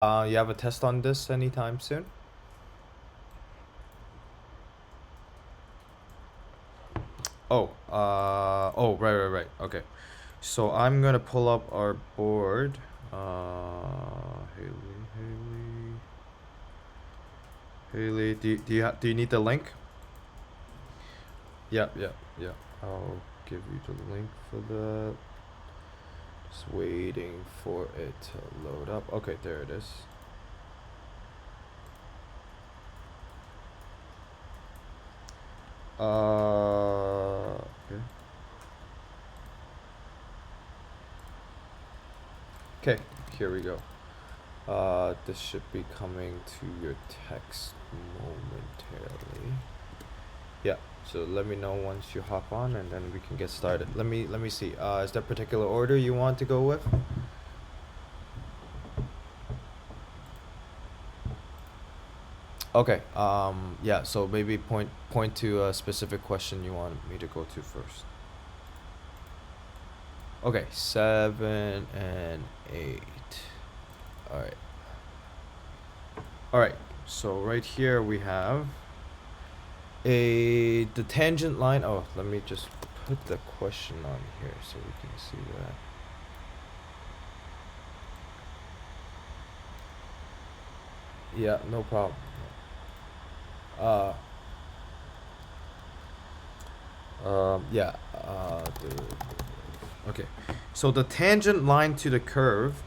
You have a test on this anytime soon? Oh, right. Okay. So I'm gonna pull up our board. Haley, do you need the link? Yeah. I'll give you the link for that. Just waiting for it to load up. Okay, there it is. Okay. Okay, here we go. This should be coming to your text momentarily. Yeah, so let me know once you hop on and then we can get started. Let me see. Is there a particular order you want to go with? Okay. Yeah, so maybe point to a specific question you want me to go to first. Okay, 7 and 8. Alright. Alright, so right here we have the tangent line. Oh, let me just put the question on here so we can see that. Yeah, no problem. Yeah. Okay. So the tangent line to the curve.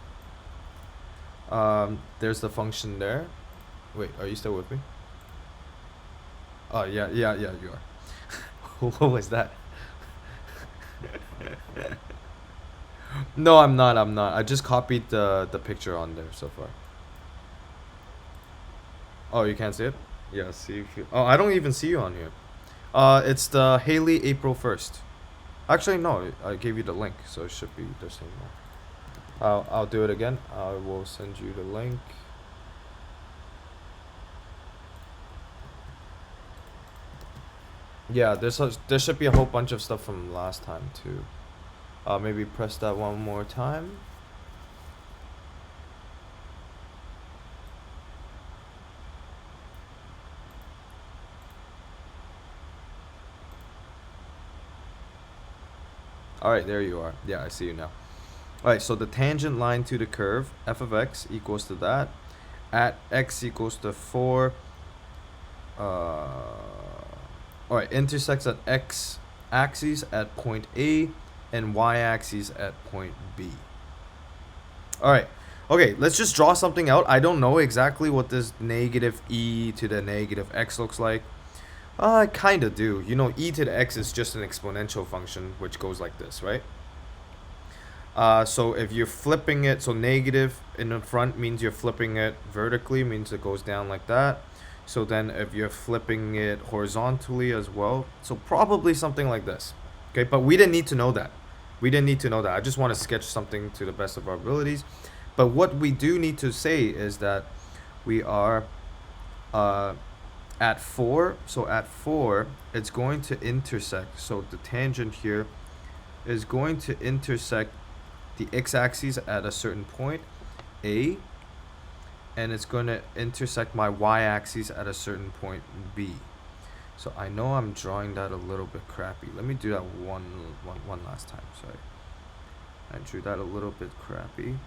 There's the function there. Wait, are you still with me? Oh yeah, you are. What was that? No, I'm not. I just copied the picture on there so far. Oh, you can't see it? Yeah, see if you. Oh, I don't even see you on here. It's the Haley April 1st. Actually, no, I gave you the link, so it should be the same one. I'll do it again. I will send you the link. Yeah, there should be a whole bunch of stuff from last time too. Maybe press that one more time. Alright, there you are. Yeah, I see you now. Alright, so the tangent line to the curve, f of x equals to that. At x equals to 4. Alright, intersects at x axis at point A and y axis at point B. Alright. Okay, let's just draw something out. I don't know exactly what this negative e to the negative x looks like. I kind of do. You know, e to the x is just an exponential function, which goes like this, right? So if you're flipping it, so negative in the front means you're flipping it vertically, means it goes down like that. So then if you're flipping it horizontally as well, so probably something like this. Okay, but we didn't need to know that. I just want to sketch something to the best of our abilities. But what we do need to say is that we are at 4. So at 4, it's going to intersect. So the tangent here is going to intersect the x-axis at a certain point, A, and it's going to intersect my y-axis at a certain point, B. So I know I'm drawing that a little bit crappy. Let me do that one last time. Sorry. I drew that a little bit crappy.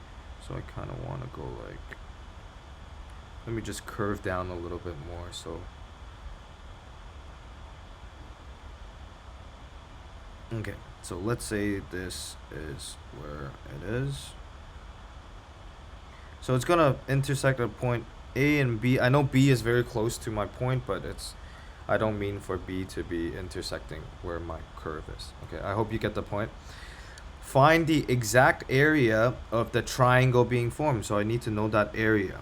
So I kind of want to go like... Let me just curve down a little bit more. So... Okay. So let's say this is where it is. So it's going to intersect at point A and B. I know B is very close to my point, but I don't mean for B to be intersecting where my curve is. Okay, I hope you get the point. Find the exact area of the triangle being formed. So I need to know that area.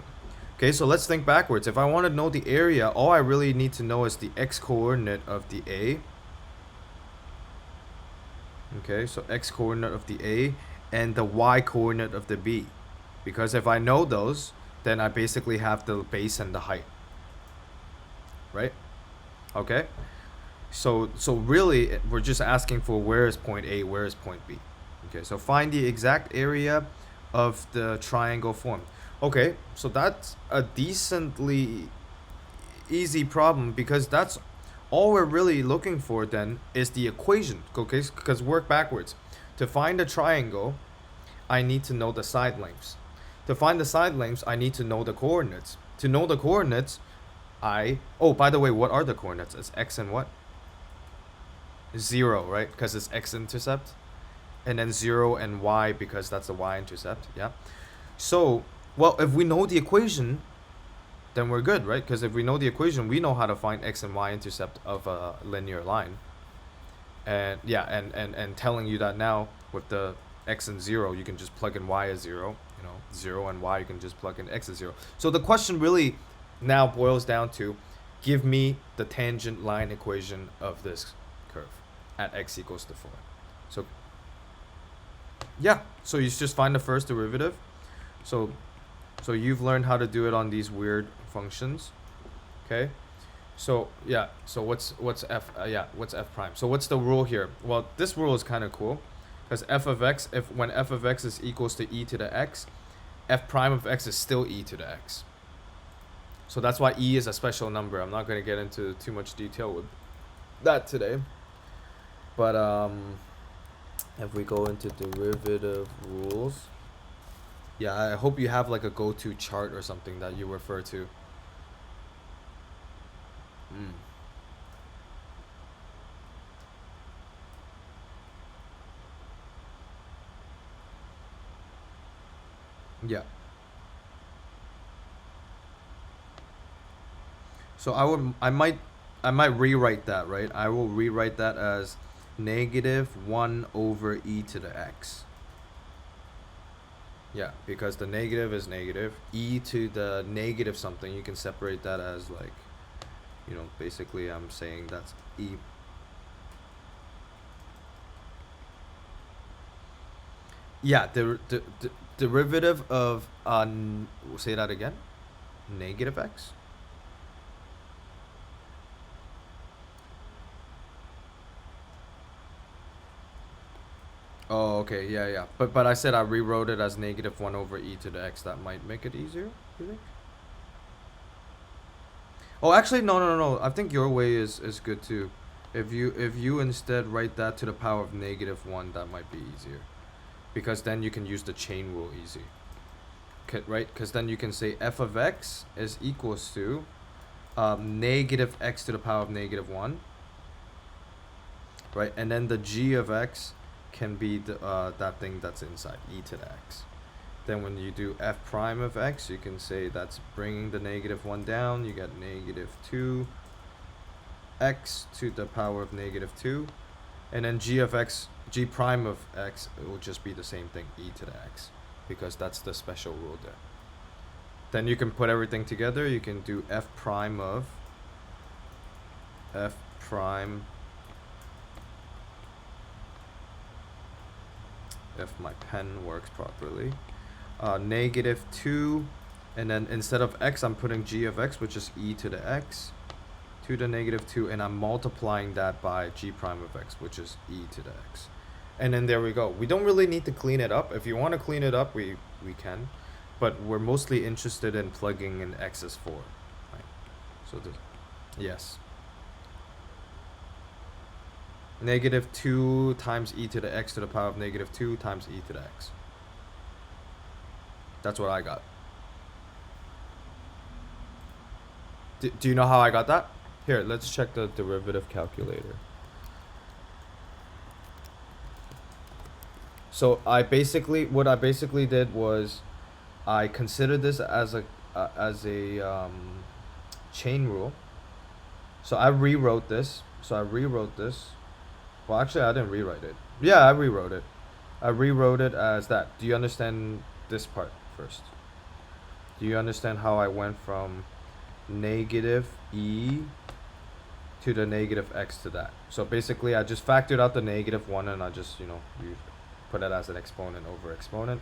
Okay, so let's think backwards. If I want to know the area, all I really need to know is the x-coordinate of the A. Okay, so x-coordinate of the A and the y-coordinate of the B. Because if I know those, then I basically have the base and the height. Right? Okay? So really, we're just asking for where is point A, where is point B. Okay, so find the exact area of the triangle formed. Okay, so that's a decently easy problem because that's all we're really looking for then is the equation, okay? Because work backwards. To find a triangle, I need to know the side lengths. To find the side lengths, I need to know the coordinates. To know the coordinates, oh, by the way, what are the coordinates? It's x and what? 0, right? Because it's x-intercept. And then 0 and y because that's the y-intercept, yeah? So, well, if we know the equation, then we're good, right? Because if we know the equation, we know how to find x and y intercept of a linear line. And yeah, and telling you that now with the x and 0, you can just plug in y as 0. 0 and y, you can just plug in x as 0. So the question really now boils down to, give me the tangent line equation of this curve at x equals to 4. So yeah, so you just find the first derivative. So you've learned how to do it on these weird functions, okay? So yeah, so what's f? What's f prime? So what's the rule here? Well, this rule is kind of cool, because f of x, when f of x is equals to e to the x, f prime of x is still e to the x. So that's why e is a special number. I'm not going to get into too much detail with that today. But if we go into derivative rules, yeah, I hope you have like a go-to chart or something that you refer to. Yeah. So I might rewrite that, right? I will rewrite that as negative 1 over e to the x. Yeah, because the negative is negative. E to the negative something, you can separate that as like, basically I'm saying that's e. Yeah, the derivative of, say that again, negative x. Oh, okay, yeah. But I said I rewrote it as negative 1 over e to the x. That might make it easier, you think? Oh, actually, no. I think your way is good too. If you instead write that to the power of negative 1, that might be easier. Because then you can use the chain rule easy. Right? Because then you can say f of x is equals to negative x to the power of negative 1. Right? And then the g of x can be that thing that's inside, e to the x. Then when you do f prime of x, you can say that's bringing the negative 1 down. You get negative 2 x to the power of negative 2. And then g of x, g prime of x, it will just be the same thing, e to the x. Because that's the special rule there. Then you can put everything together. You can do f prime of f prime, if my pen works properly, negative 2, and then instead of x, I'm putting g of x, which is e to the x, to the negative 2, and I'm multiplying that by g prime of x, which is e to the x. And then there we go. We don't really need to clean it up. If you want to clean it up, we can. But we're mostly interested in plugging in x as 4. Right? So yes. Negative 2 times e to the x to the power of negative 2 times e to the x. That's what I got. Do you know how I got that? Here, let's check the derivative calculator. So what I basically did was I considered this as a chain rule. So I rewrote this. Well, actually, I didn't rewrite it. Yeah, I rewrote it. I rewrote it as that. Do you understand this part first? Do you understand how I went from negative e to the negative x to that? So basically, I just factored out the negative 1 and I just, you put it as an exponent over exponent.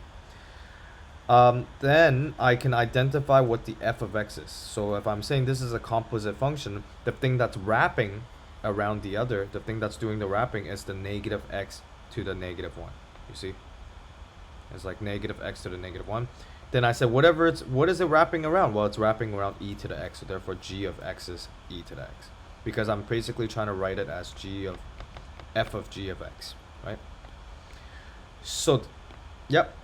Then I can identify what the f of x is. So if I'm saying this is a composite function, the thing that's wrapping around the other, the thing that's doing the wrapping is the negative x to the negative 1. You see? It's like negative x to the negative 1. Then I said, what is it wrapping around? Well, it's wrapping around e to the x, so therefore g of x is e to the x. Because I'm basically trying to write it as g of f of g of x, right? So, yep.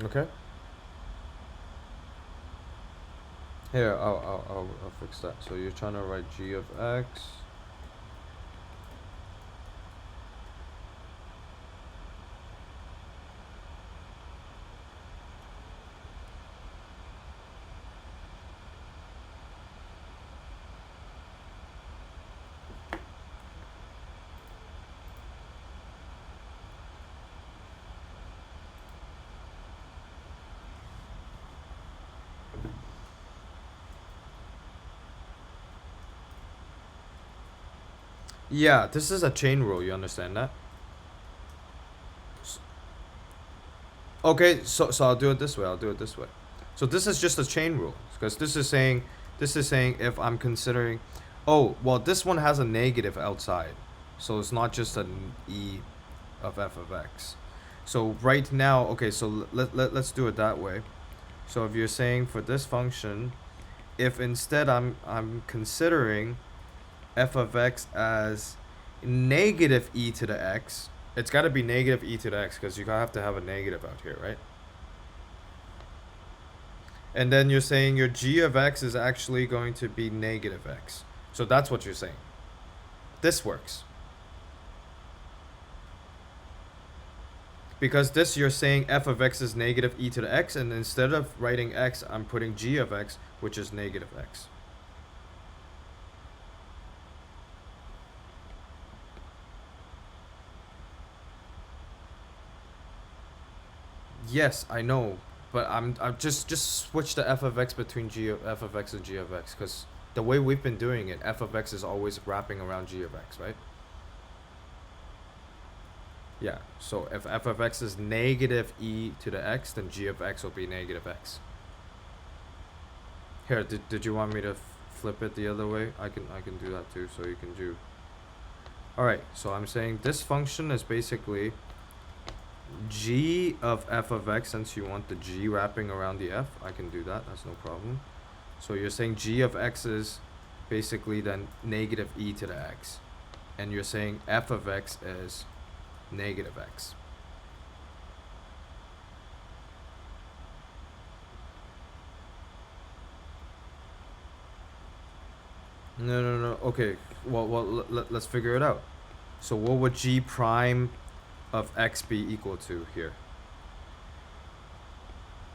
Okay. Here, I'll fix that. So you're trying to write g of x. Yeah, this is a chain rule. You understand that? Okay, so I'll do it this way. I'll do it this way. So this is just a chain rule because this is saying if I'm considering, oh well, this one has a negative outside, so it's not just an e of f of x. So right now, okay, so let's do it that way. So if you're saying for this function, if instead I'm considering f of x as negative e to the x, it's got to be negative e to the x because you have to have a negative out here, right? And then you're saying your g of x is actually going to be negative x. So that's what you're saying. This works. Because this you're saying f of x is negative e to the x, and instead of writing x, I'm putting g of x, which is negative x. Yes, I know, but I'm just switch the f of x between f of x and g of x, because the way we've been doing it, f of x is always wrapping around g of x, right? Yeah, so if f of x is negative e to the x, then g of x will be negative x. Here, did you want me to flip it the other way? I can do that too, so you can do. Alright, so I'm saying this function is basically g of f of x, since you want the g wrapping around the f, I can do that, that's no problem. So you're saying g of x is basically then negative e to the x. And you're saying f of x is negative x. No. Okay, well let's figure it out. So what would g prime of x be equal to here?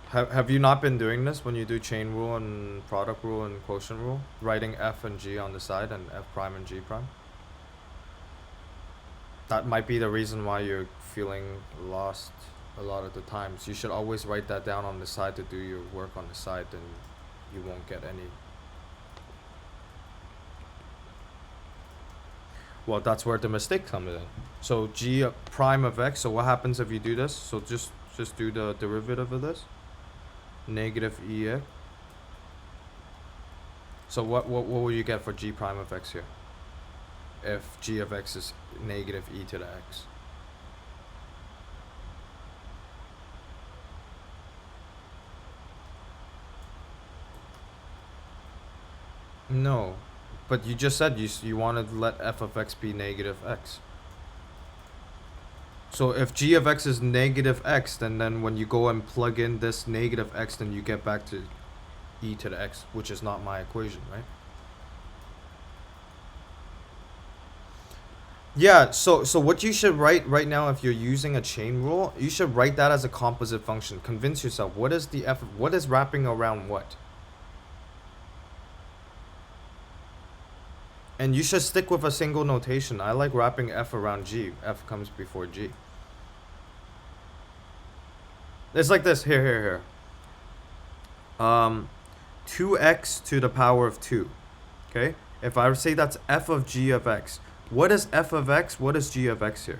Have you not been doing this when you do chain rule and product rule and quotient rule? Writing f and g on the side and f prime and g prime? That might be the reason why you're feeling lost a lot of the times. You should always write that down on the side to do your work on the side, then you won't get any. Well, that's where the mistake comes in. So g prime of x, so what happens if you do this? So just do the derivative of this. Negative ex. So what will you get for g prime of x here? If g of x is negative e to the x. No, but you just said you wanted to let f of x be negative x. So if g of x is negative x, then when you go and plug in this negative x, then you get back to e to the x, which is not my equation, right? Yeah, so what you should write right now, if you're using a chain rule, you should write that as a composite function. Convince yourself, what is the f, what is wrapping around what? And you should stick with a single notation. I like wrapping f around g. F comes before g. It's like this. Here. 2x to the power of 2. Okay? If I say that's f of g of x, what is f of x? What is g of x here?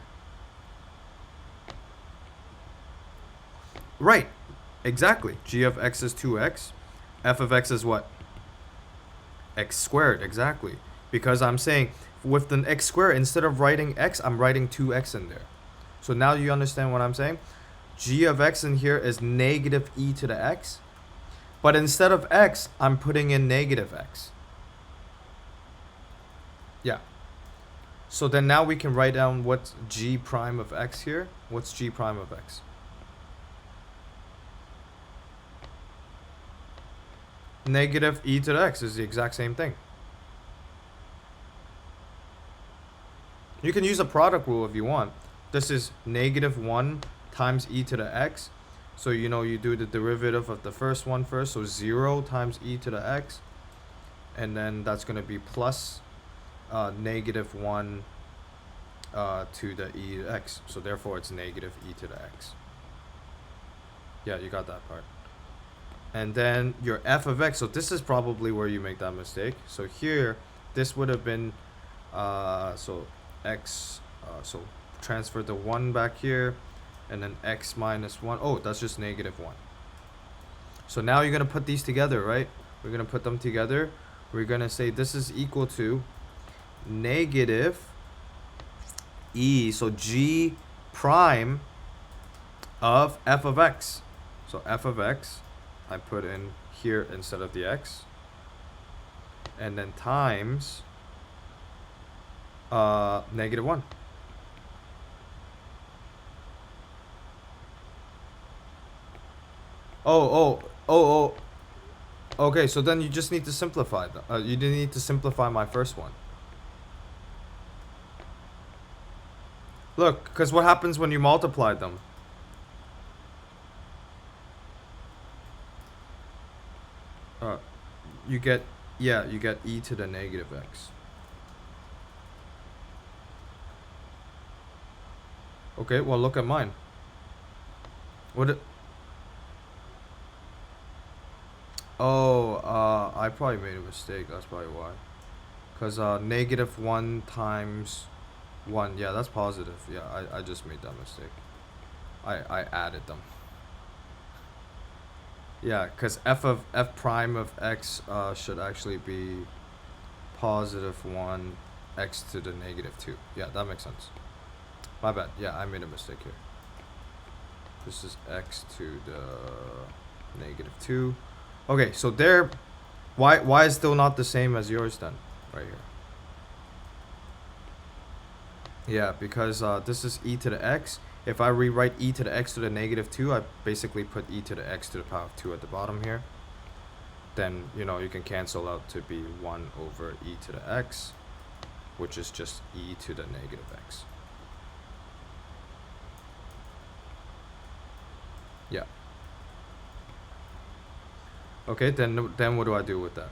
Right. Exactly. G of x is 2x. F of x is what? X squared. Exactly. Because I'm saying with the x squared, instead of writing x, I'm writing 2x in there. So now you understand what I'm saying? G of x in here is negative e to the x. But instead of x, I'm putting in negative x. Yeah. So then now we can write down what's g prime of x here. What's g prime of x? Negative e to the x is the exact same thing. You can use a product rule if you want. This is negative 1 times e to the x. So you know you do the derivative of the first one first. So 0 times e to the x. And then that's going to be plus negative 1 to the e to the x. So therefore it's negative e to the x. Yeah, you got that part. And then your f of x. So this is probably where you make that mistake. So here, this would have been, so x, so transfer the 1 back here. And then x minus 1. Oh, that's just negative 1. So now you're going to put these together, right? We're going to put them together. We're going to say this is equal to negative e, so g prime of f of x. So f of x, I put in here instead of the x. And then times negative 1. Oh. Okay, so then you just need to simplify. You didn't need to simplify my first one. Look, because what happens when you multiply them? You get e to the negative x. Okay, well look at mine. I probably made a mistake. That's probably why. Because negative 1 times 1. Yeah, that's positive. Yeah, I just made that mistake. I added them. Yeah, because f prime of x should actually be positive 1 x to the negative 2. Yeah, that makes sense. My bad. Yeah, I made a mistake here. This is x to the negative 2. Okay, so there, why is still not the same as yours then, right here? Yeah, because this is e to the x. If I rewrite e to the x to the negative 2, I basically put e to the x to the power of 2 at the bottom here. Then, you know, you can cancel out to be 1 over e to the x, which is just e to the negative x. Yeah. Okay, then what do I do with that?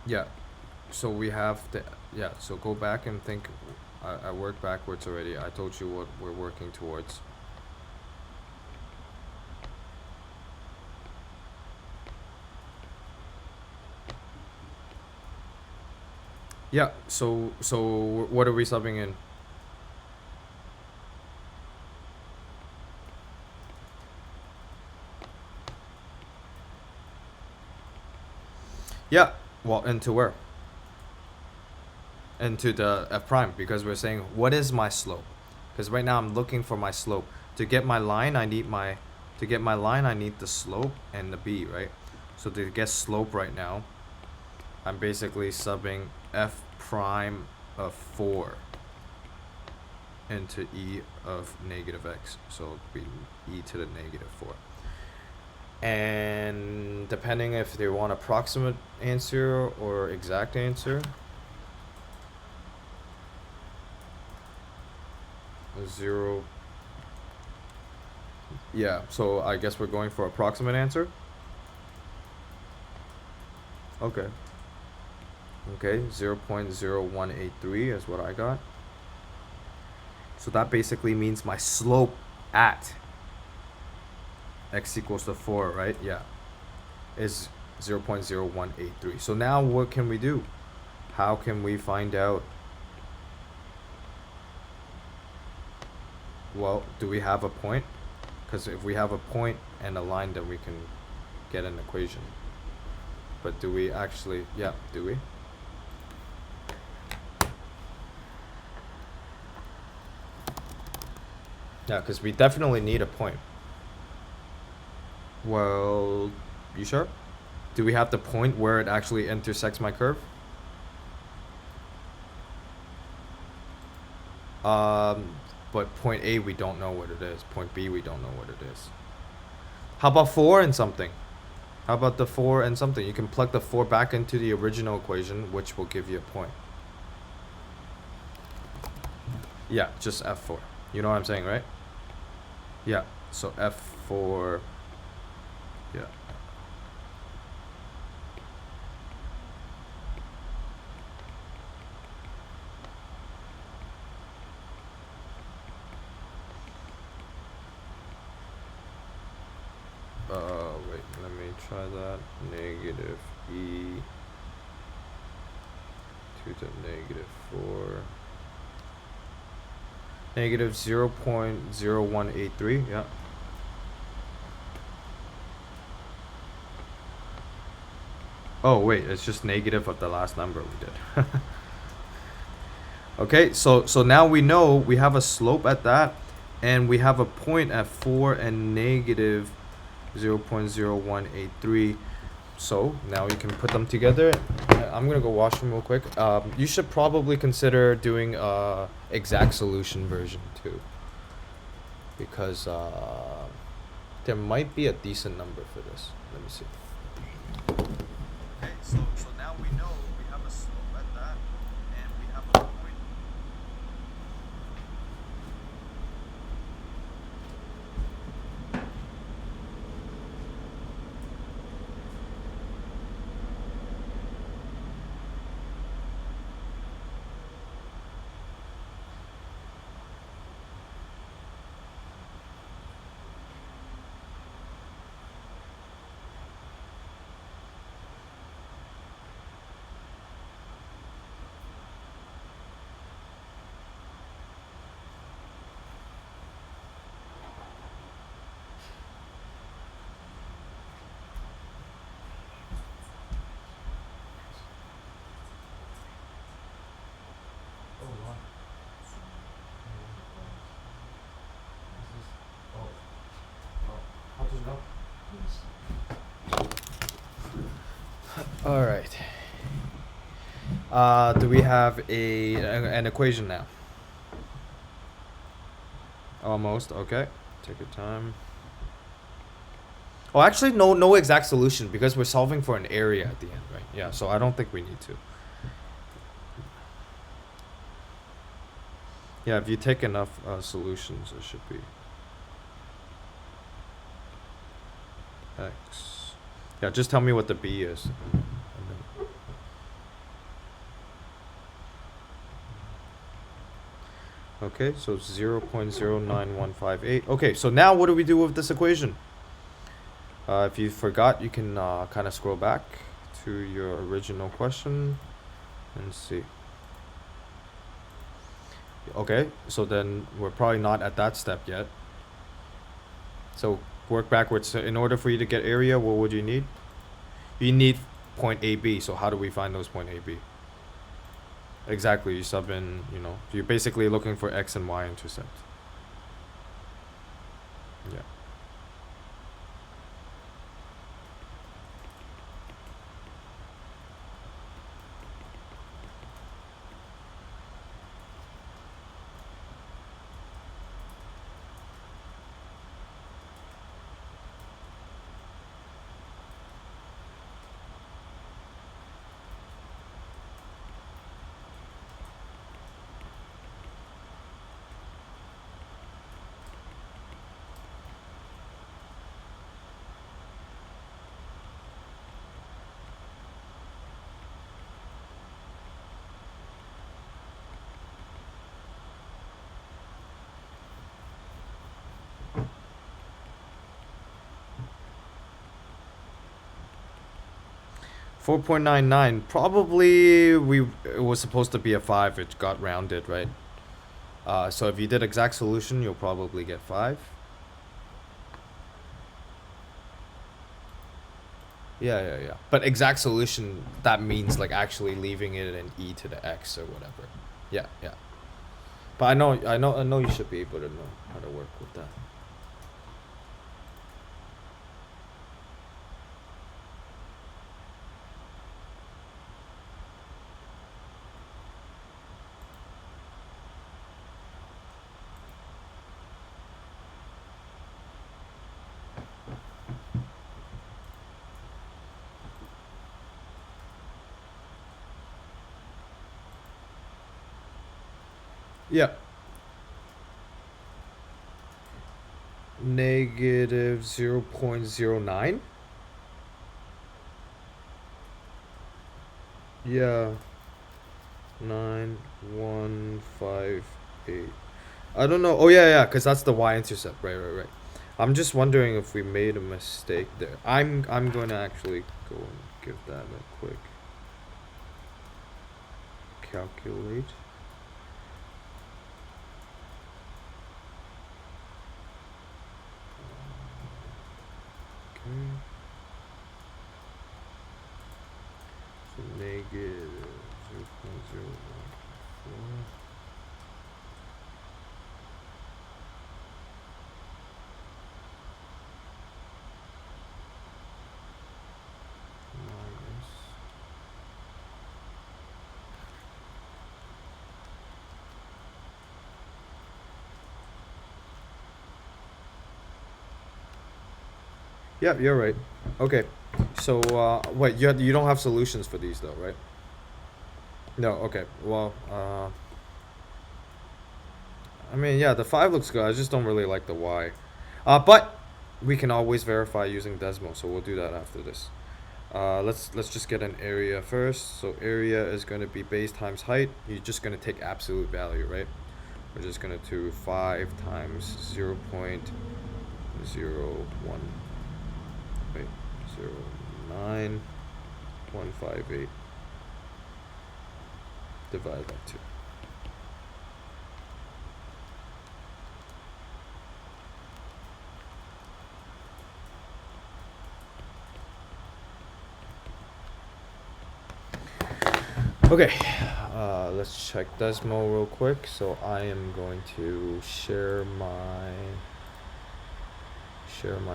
Yeah. So we have the, yeah, so go back and think. I worked backwards already. I told you what we're working towards. Yeah, so what are we subbing in? Yeah, well, into where? Into the f prime, because we're saying what is my slope? Because right now I'm looking for my slope. To get my line, I need the slope and the b, right? So to get slope right now, I'm basically subbing f prime of 4 into e of negative x. So it'll be e to the negative 4. And depending if they want approximate answer or exact answer, 0. Yeah, so I guess we're going for approximate answer. Okay. Okay, 0.0183 is what I got. So that basically means my slope at x equals to 4, right? Yeah, is 0.0183. So now what can we do? How can we find out? Well, do we have a point? Because if we have a point and a line, then we can get an equation. But do we actually, yeah, do we? Yeah, because we definitely need a point. Well, you sure? Do we have the point where it actually intersects my curve? But point A, we don't know what it is. Point B, we don't know what it is. How about 4 and something? How about the 4 and something? You can plug the 4 back into the original equation, which will give you a point. Yeah, just F4. You know what I'm saying, right? Yeah, so F4, yeah. Wait, let me try that. Negative E to the negative 4. Negative 0.0183, yeah. Oh, wait, it's just negative of the last number we did. Okay, so now we know we have a slope at that, and we have a point at 4 and negative 0.0183. So now you can put them together. I'm gonna go wash them real quick. You should probably consider doing exact solution version too, because there might be a decent number for this. Let me see. Okay, so now we know we have a slope at that, and we have a point. All right. Do we have an equation now? Almost. Okay. Take your time. Oh, actually, no exact solution because we're solving for an area at the end, right? Yeah. So I don't think we need to. Yeah, if you take enough solutions, it should be X. Yeah, just tell me what the B is. Okay, so 0.09158. Okay, so now what do we do with this equation? If you forgot, you can kind of scroll back to your original question and see. Okay, so then we're probably not at that step yet. So work backwards. So in order for you to get area, what would you need? You need point AB. So how do we find those point AB? Exactly, you sub in, you're basically looking for X and Y intercept. Yeah. $4.99. Probably it was supposed to be a 5. It got rounded, right? So if you did exact solution, you'll probably get 5. Yeah. But exact solution, that means like actually leaving it in e to the x or whatever. Yeah. But I know you should be able to know how to work with that. Yeah. Negative 0.09. Yeah. 9158. I don't know. Oh yeah, because that's the y-intercept. Right. I'm just wondering if we made a mistake there. I'm going to actually go and give that a quick calculate. Okay. So negative 0.014. Minus. Yep, you're right. Okay. So, wait, you don't have solutions for these though, right? No, okay. Well, I mean, yeah, the 5 looks good. I just don't really like the y. But we can always verify using Desmo, so we'll do that after this. Let's just get an area first. So area is going to be base times height. You're just going to take absolute value, right? We're just going to do 5 times 0.01. Wait, 0.9158 divided by 2. Okay, let's check Desmo real quick. So I am going to share my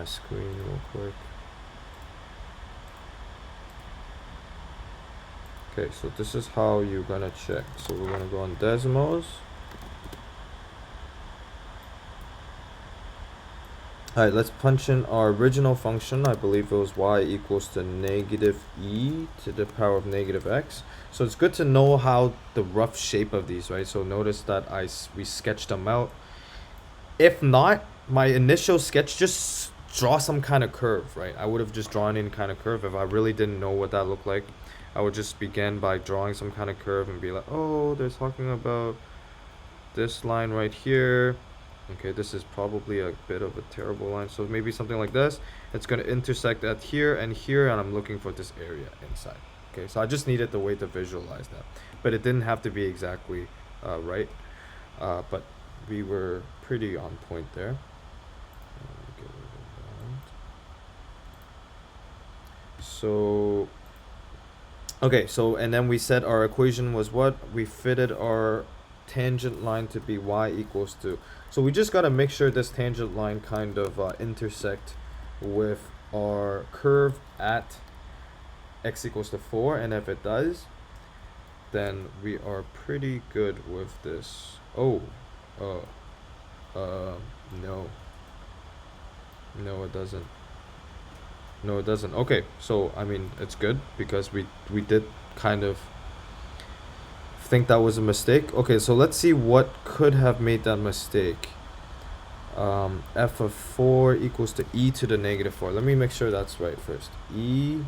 screen real quick. Okay, so this is how you're gonna check. So we're gonna go on Desmos. Alright, let's punch in our original function. I believe it was y equals to negative e to the power of negative x. So it's good to know how the rough shape of these, right? So notice that we sketched them out. If not, my initial sketch, just draw some kind of curve, right? I would have just drawn in kind of curve. If I really didn't know what that looked like, I would just begin by drawing some kind of curve and be like, oh, they're talking about this line right here. Okay, this is probably a bit of a terrible line. So maybe something like this. It's going to intersect at here, and I'm looking for this area inside. Okay, so I just needed the way to visualize that. But it didn't have to be exactly right. But we were pretty on point there. So, okay, so, and then we said our equation was what? We fitted our tangent line to be y equals to. So we just got to make sure this tangent line kind of intersect with our curve at x equals to 4. And if it does, then we are pretty good with this. Oh, no. No, it doesn't. No, it doesn't. Okay, so, I mean, it's good because we did kind of think that was a mistake. Okay, so let's see what could have made that mistake. F of 4 equals to e to the negative 4. Let me make sure that's right first. E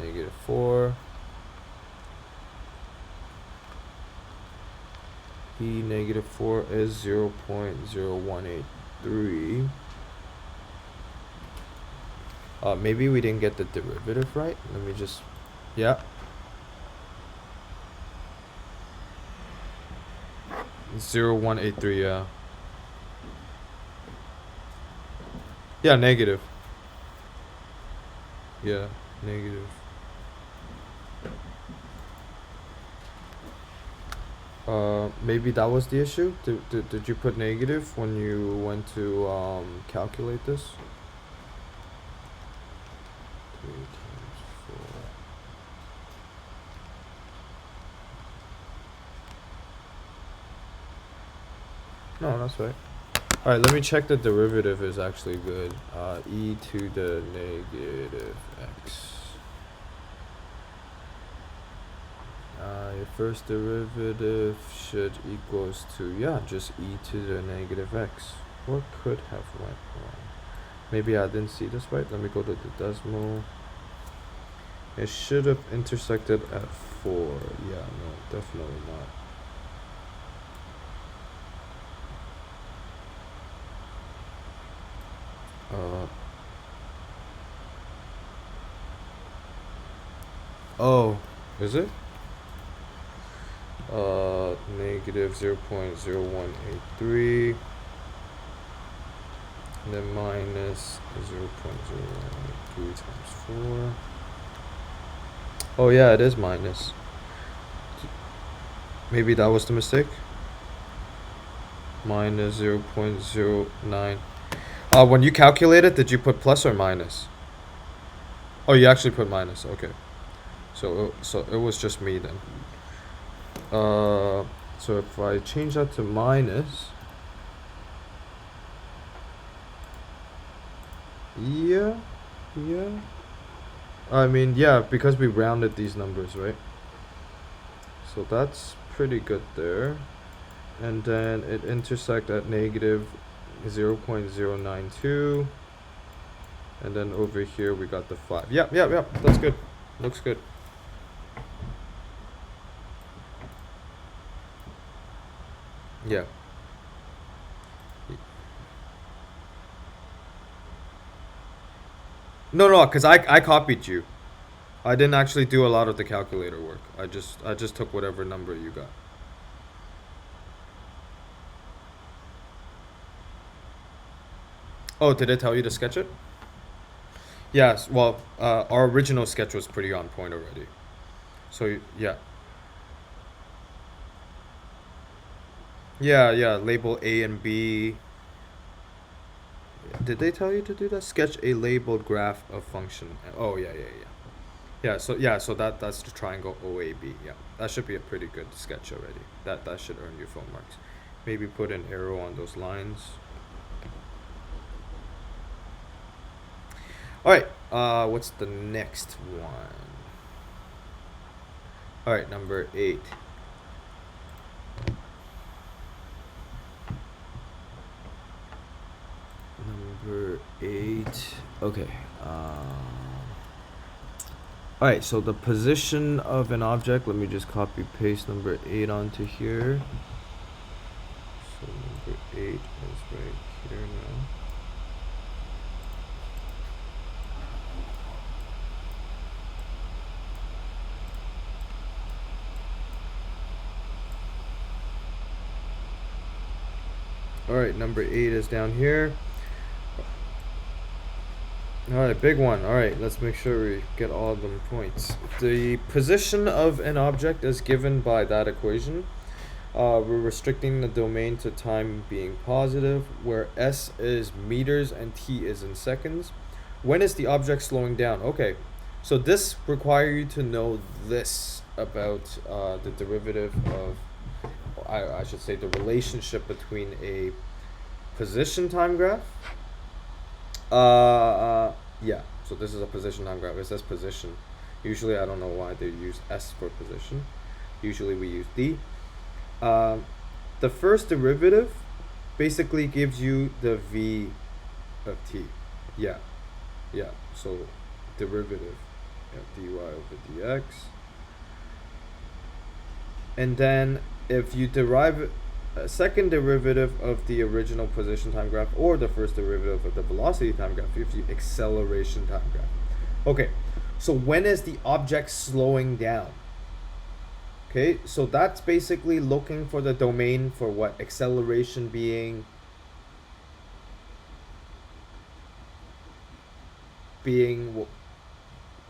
negative 4 e negative 4 is 0.0183. Maybe we didn't get the derivative right. Let me just, yeah. 0.183, yeah. Yeah, negative. Yeah, negative. Maybe that was the issue. Did you put negative when you went to calculate this? 3 times 4. No, that's right. All right, let me check the derivative is actually good. E to the negative x. Your first derivative should equals to, yeah, just e to the negative x. What could have went wrong? Maybe I didn't see this right. Let me go to the decimal. It should have intersected at 4. Yeah, no, definitely not. Oh, is it? Negative 0.0183. And then minus 0.0183 times 4. Oh yeah, it is minus. Maybe that was the mistake. Minus 0.09. When you calculate it, did you put plus or minus? Oh, you actually put minus. Okay. So it was just me then. So if I change that to minus, yeah. I mean, yeah, because we rounded these numbers, right? So that's pretty good there. And then it intersect at negative 0.092. And then over here we got the 5. Yep. That's good. Looks good. Yeah. No, because I copied you. I didn't actually do a lot of the calculator work. I just took whatever number you got. Oh, did it tell you to sketch it? Yes. Well, our original sketch was pretty on point already. So yeah. Yeah. Label A and B. Did they tell you to do that? Sketch a labeled graph of function. Oh yeah. So that's the triangle OAB. Yeah, that should be a pretty good sketch already. That should earn you full marks. Maybe put an arrow on those lines. All right. What's the next one? All right, number 8. Number 8. Okay. Alright, so the position of an object, let me just copy paste number 8 onto here. So number 8 is right here now. Alright, number 8 is down here. Alright, big one. Alright, let's make sure we get all of them points. The position of an object is given by that equation. We're restricting the domain to time being positive, where S is meters and T is in seconds. When is the object slowing down? Okay, so this requires you to know this about the derivative of, I should say, the relationship between a position time graph. Yeah, so this is a position time graph. It says position. Usually I don't know why they use S for position. Usually we use D. The first derivative basically gives you the V of T. Yeah, so derivative dy over dx. And then if you derive a second derivative of the original position time graph or the first derivative of the velocity time graph, gives you acceleration time graph. Okay, so when is the object slowing down? Okay, so that's basically looking for the domain for what? Acceleration being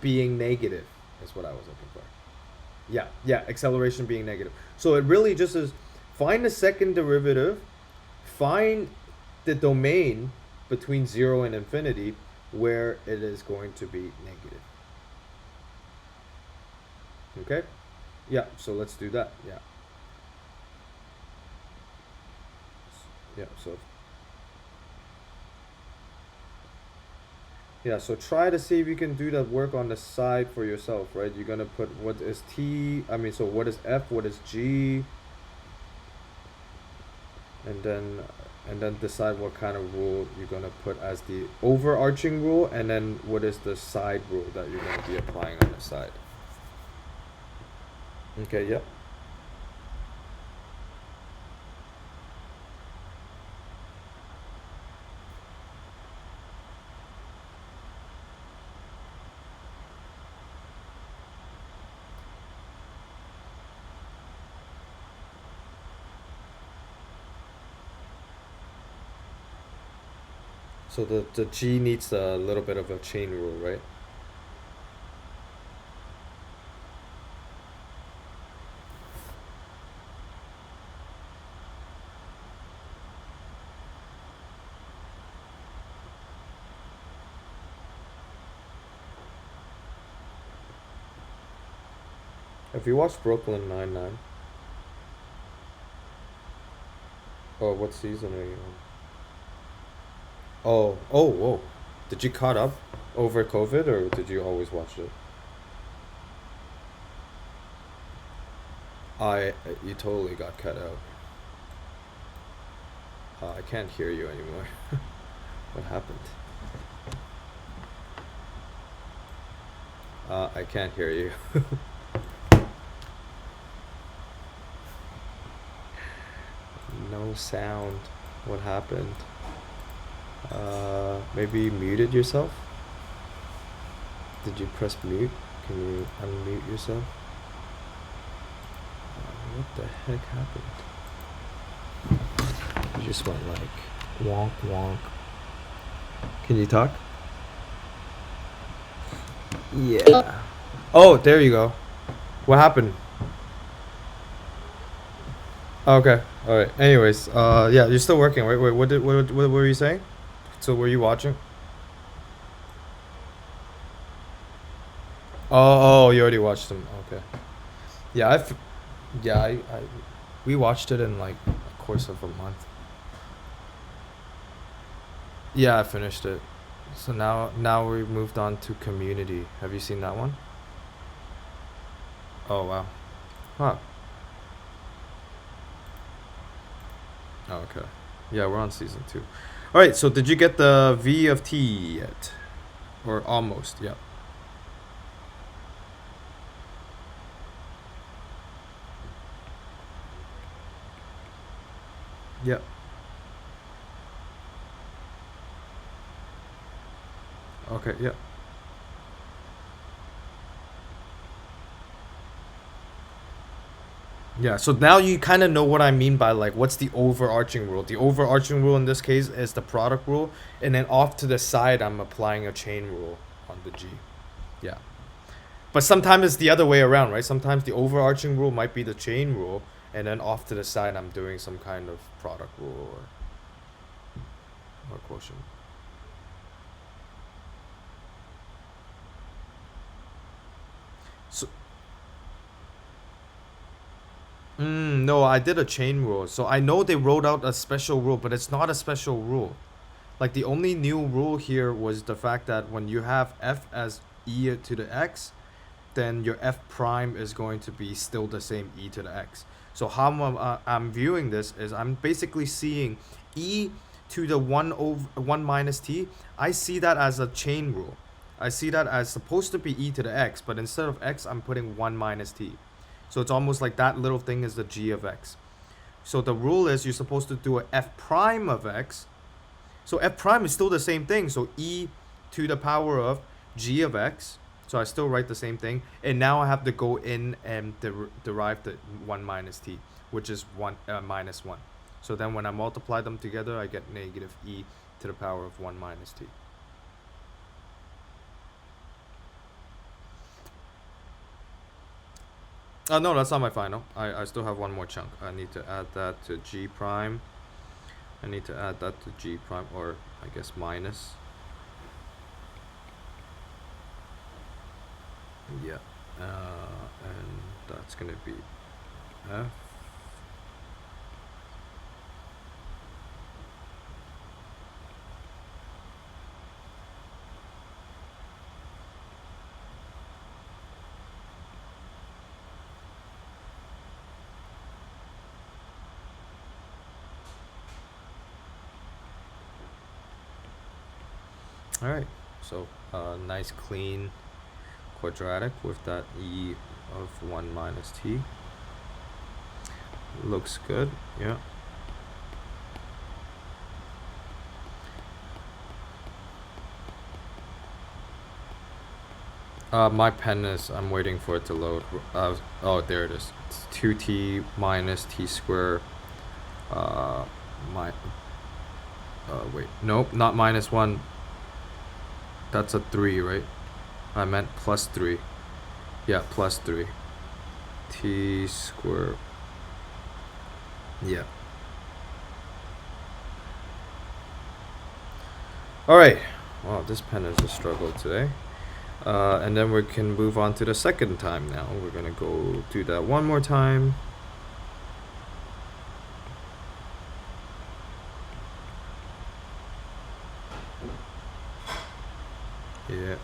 being negative is what I was looking for. Yeah, acceleration being negative. So it really just is find the second derivative, find the domain between 0 and infinity where it is going to be negative. Okay? Yeah, so let's do that. Yeah. Yeah, so yeah, so try to see if you can do that work on the side for yourself, right? You're gonna put what is T, I mean, so what is F, what is G, and then decide what kind of rule you're gonna put as the overarching rule, and then what is the side rule that you're gonna be applying on the side. Okay, yep. So the G needs a little bit of a chain rule, right? Have you watched Brooklyn Nine-Nine? Oh, what season are you on? Whoa. Did you caught up over COVID or did you always watch it? You totally got cut out. I can't hear you anymore. What happened? I can't hear you. No sound. What happened? Maybe you muted yourself? Did you press mute? Can you unmute yourself? What the heck happened? You just went like wonk wonk. Can you talk? Yeah. Oh, there you go. What happened? Okay. All right. Anyways, yeah, you're still working, right? Wait, what were you saying? So were you watching? Oh, you already watched them. Okay. Yeah, we watched it in like a course of a month. Yeah, I finished it. So now we moved on to Community. Have you seen that one? Oh wow. Huh. Oh, okay. Yeah, we're on season 2. All right. So did you get the V of T yet, or almost? Yeah. Yep. Okay. Yeah. Yeah, so now you kind of know what I mean by like what's the overarching rule. The overarching rule in this case is the product rule, and then off to the side I'm applying a chain rule on the G. Yeah. But sometimes it's the other way around, right? Sometimes the overarching rule might be the chain rule, and then off to the side I'm doing some kind of product rule or quotient. So no, I did a chain rule. So I know they wrote out a special rule, but it's not a special rule. Like the only new rule here was the fact that when you have f as e to the x, then your f prime is going to be still the same e to the x. So how I'm viewing this is I'm basically seeing e to the 1 over 1 minus t. I see that as a chain rule. I see that as supposed to be e to the x, but instead of x, I'm putting 1 minus t. So it's almost like that little thing is the g of x. So the rule is you're supposed to do a f prime of x. So f prime is still the same thing. So e to the power of g of x. So I still write the same thing. And now I have to go in and derive the 1 minus t, which is 1 minus 1. So then when I multiply them together, I get negative e to the power of 1 minus t. No, that's not my final. I still have one more chunk. I need to add that to G prime. I need to add that to G prime, or I guess minus. Yeah. And that's gonna be F. All right. So nice clean quadratic with that e of 1 minus t. Looks good. Yeah. My pen is, I'm waiting for it to load. Oh, there it is. It's 2t minus t squared. My, wait, nope, not minus 1. That's a 3, right? I meant plus 3. Yeah, plus 3. T squared. Yeah. Alright. Wow, this pen is a struggle today. And then we can move on to the second time now. We're gonna go do that one more time. Yeah.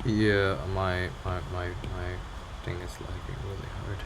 Yeah, my thing is lagging really hard.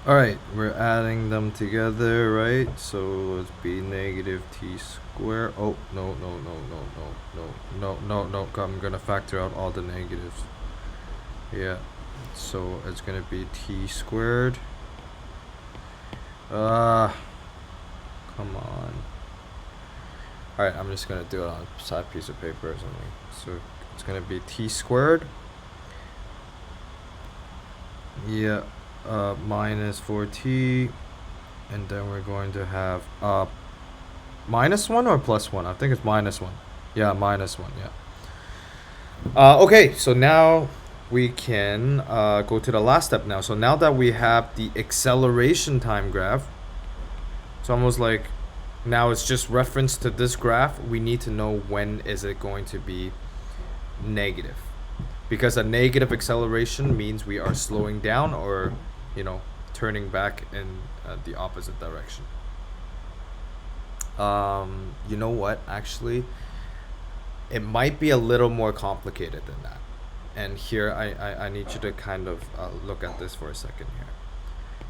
Alright, we're adding them together, right? So let's be negative t squared. Oh, no. I'm gonna factor out all the negatives. Yeah, so it's gonna be t squared. Come on. Alright, I'm just gonna do it on a side piece of paper or something. So it's gonna be t squared. Yeah. Minus 4t, and then we're going to have minus 1 or plus 1. I think it's minus 1. Yeah, minus 1. Yeah. Okay, so now we can go to the last step now. So now that we have the acceleration time graph, it's almost like now it's just reference to this graph. We need to know when is it going to be negative, because a negative acceleration means we are slowing down or, you know, turning back in the opposite direction. You know what? Actually, it might be a little more complicated than that. And here I need you to kind of look at this for a second here.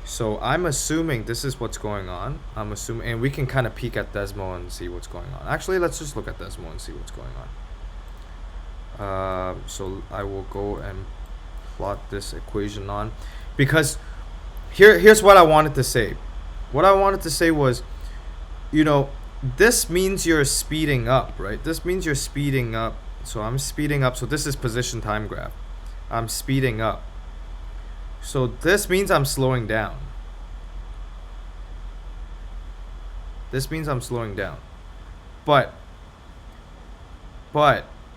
So I'm assuming this is what's going on. I'm assuming, and we can kind of peek at Desmo and see what's going on. Actually, let's just look at Desmo and see what's going on. So I will go and plot this equation on, because here's what I wanted to say. What I wanted to say was, you know, this means you're speeding up, right? This means you're speeding up. So I'm speeding up. So this is position time graph. I'm speeding up. So this means I'm slowing down. This means I'm slowing down. But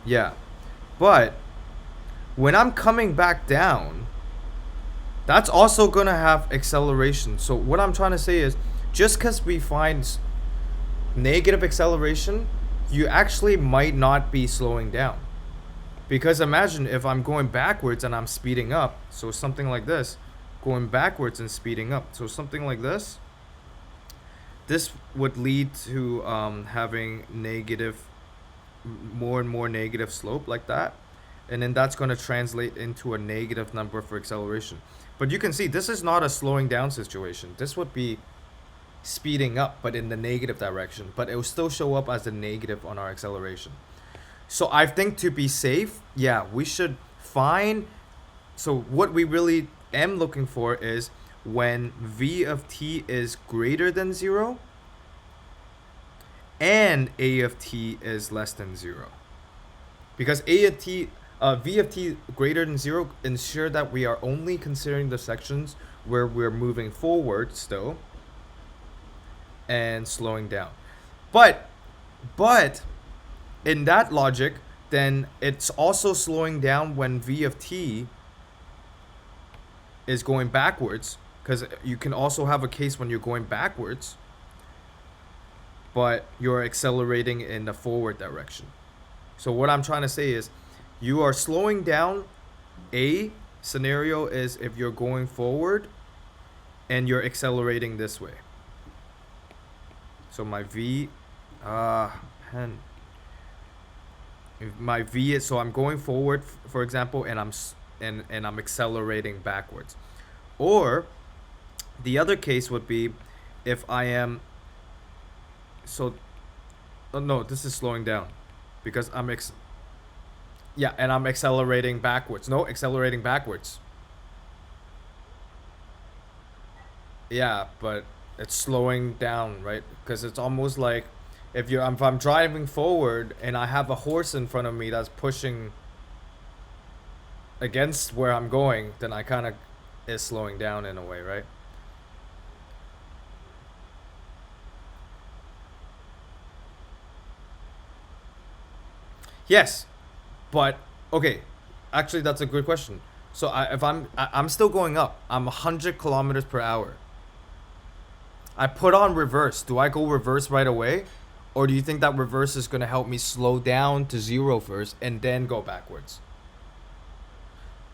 yeah. But when I'm coming back down, that's also going to have acceleration. So what I'm trying to say is, just because we find negative acceleration, you actually might not be slowing down. Because imagine if I'm going backwards and I'm speeding up. So something like this, going backwards and speeding up. So something like this. This would lead to having negative, more and more negative slope like that. And then that's going to translate into a negative number for acceleration. But you can see this is not a slowing down situation. This would be speeding up, but in the negative direction. But it will still show up as a negative on our acceleration. So I think to be safe, yeah, we should find. So what we really am looking for is when v of t is greater than 0 and a of t is less than 0. Because v of t greater than 0 ensure that we are only considering the sections where we're moving forward still and slowing down. But in that logic, then it's also slowing down when v of t is going backwards, because you can also have a case when you're going backwards, but you're accelerating in the forward direction. So what I'm trying to say is, you are slowing down. A scenario is if you're going forward and you're accelerating this way. So my v, pen. If my v is, so I'm going forward, for example, and I'm accelerating backwards. Or the other case would be if I am, so no, this is slowing down because I'm and I'm accelerating backwards. No, accelerating backwards. Yeah, but it's slowing down, right? Because it's almost like if I'm driving forward and I have a horse in front of me that's pushing against where I'm going, then I kind of is slowing down in a way, right? Yes, but okay. Actually, that's a good question. So I'm still going up. I'm 100 kilometers per hour. I put on reverse. Do I go reverse right away? Or do you think that reverse is going to help me slow down to 0 first and then go backwards?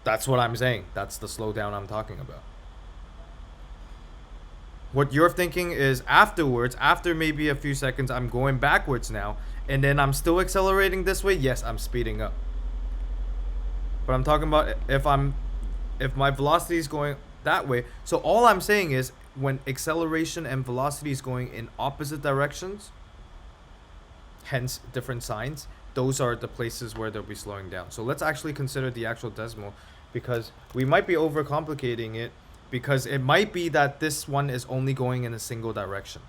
That's what I'm saying. That's the slowdown I'm talking about. What you're thinking is afterwards, after maybe a few seconds, I'm going backwards now, and then I'm still accelerating this way. Yes, I'm speeding up. But I'm talking about if my velocity is going that way. So all I'm saying is when acceleration and velocity is going in opposite directions, hence different signs, those are the places where they'll be slowing down. So let's actually consider the actual decimal, because we might be overcomplicating it, because it might be that this one is only going in a single direction.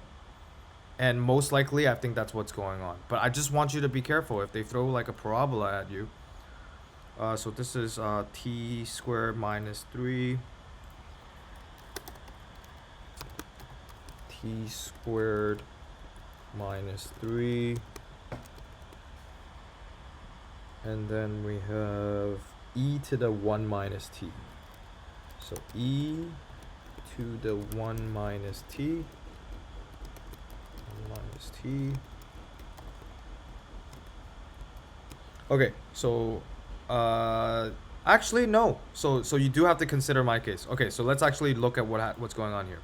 And most likely, I think that's what's going on. But I just want you to be careful if they throw like a parabola at you. So this is t squared minus 3. T squared minus 3. And then we have e to the 1 minus t. So e to the 1 minus t. 1 minus t. Okay, so actually no. So you do have to consider my case. Okay, so let's actually look at what's going on here.